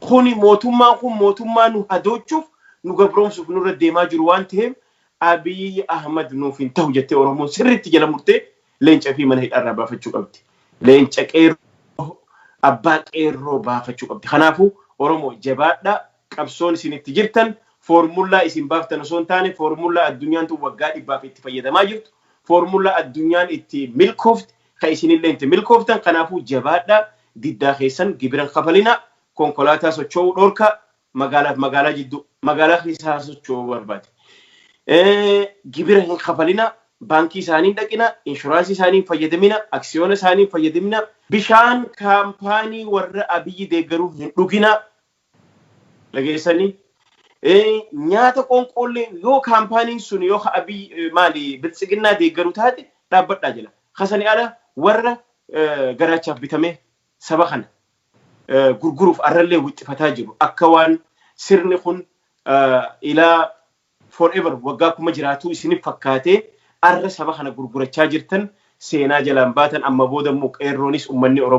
Kuni mootummaan kun mootummaa nu hadoochuuf nu gabroomsuuf nurra deemaa jiru waan ta'eef Abiy Ahmad nuuf hin ta'u jettee Oromoon sirriitti jala murtee leenca fi mana hidhaarraa baafachuu qabdi. Leenca qeerroo abbaa qeerroo baafachuu qabdi. Kanaafuu Oromoo jabaadhaa qabsoon isinitti jirtan formula isin baaftan osoo hin taane formula addunyaan tun waggaa dhibbaaf itti fayyadamaa jirtu formula addunyaan itti milkoofte kan isinillee itti milkooftan kanaafuu jabaadhaa diddaa keessan gibiran kafalina konkolaataa socho'uu dhorka magaalaa jidduu magaalaa keessaa socho'uu barbaade. Gibira hin kafalina baankii isaanii dhaqina inshuraansii isaanii fayyadamina aksiyoona isaanii fayyadamina bishaan kaampaanii warra abiyyi deeggaruu hin dhugina dhageessanii nyaata qonqollee yoo kaampaaniin sun yoo abiyyi maali biltsiginnaa deeggaruu taate dhaabbadhaa jira kasanii ala warra garaachaaf bitamee saba kana gurguruuf arrallee wixxifataa jiru akka waan sirni kun ilaa forever waggaa kuma jiraatu isinif fakkaatee arra saba kana gurgurachaa jirtan seenaa jalaan baatan amma booda immoo qeerroonis ummanni Oromoo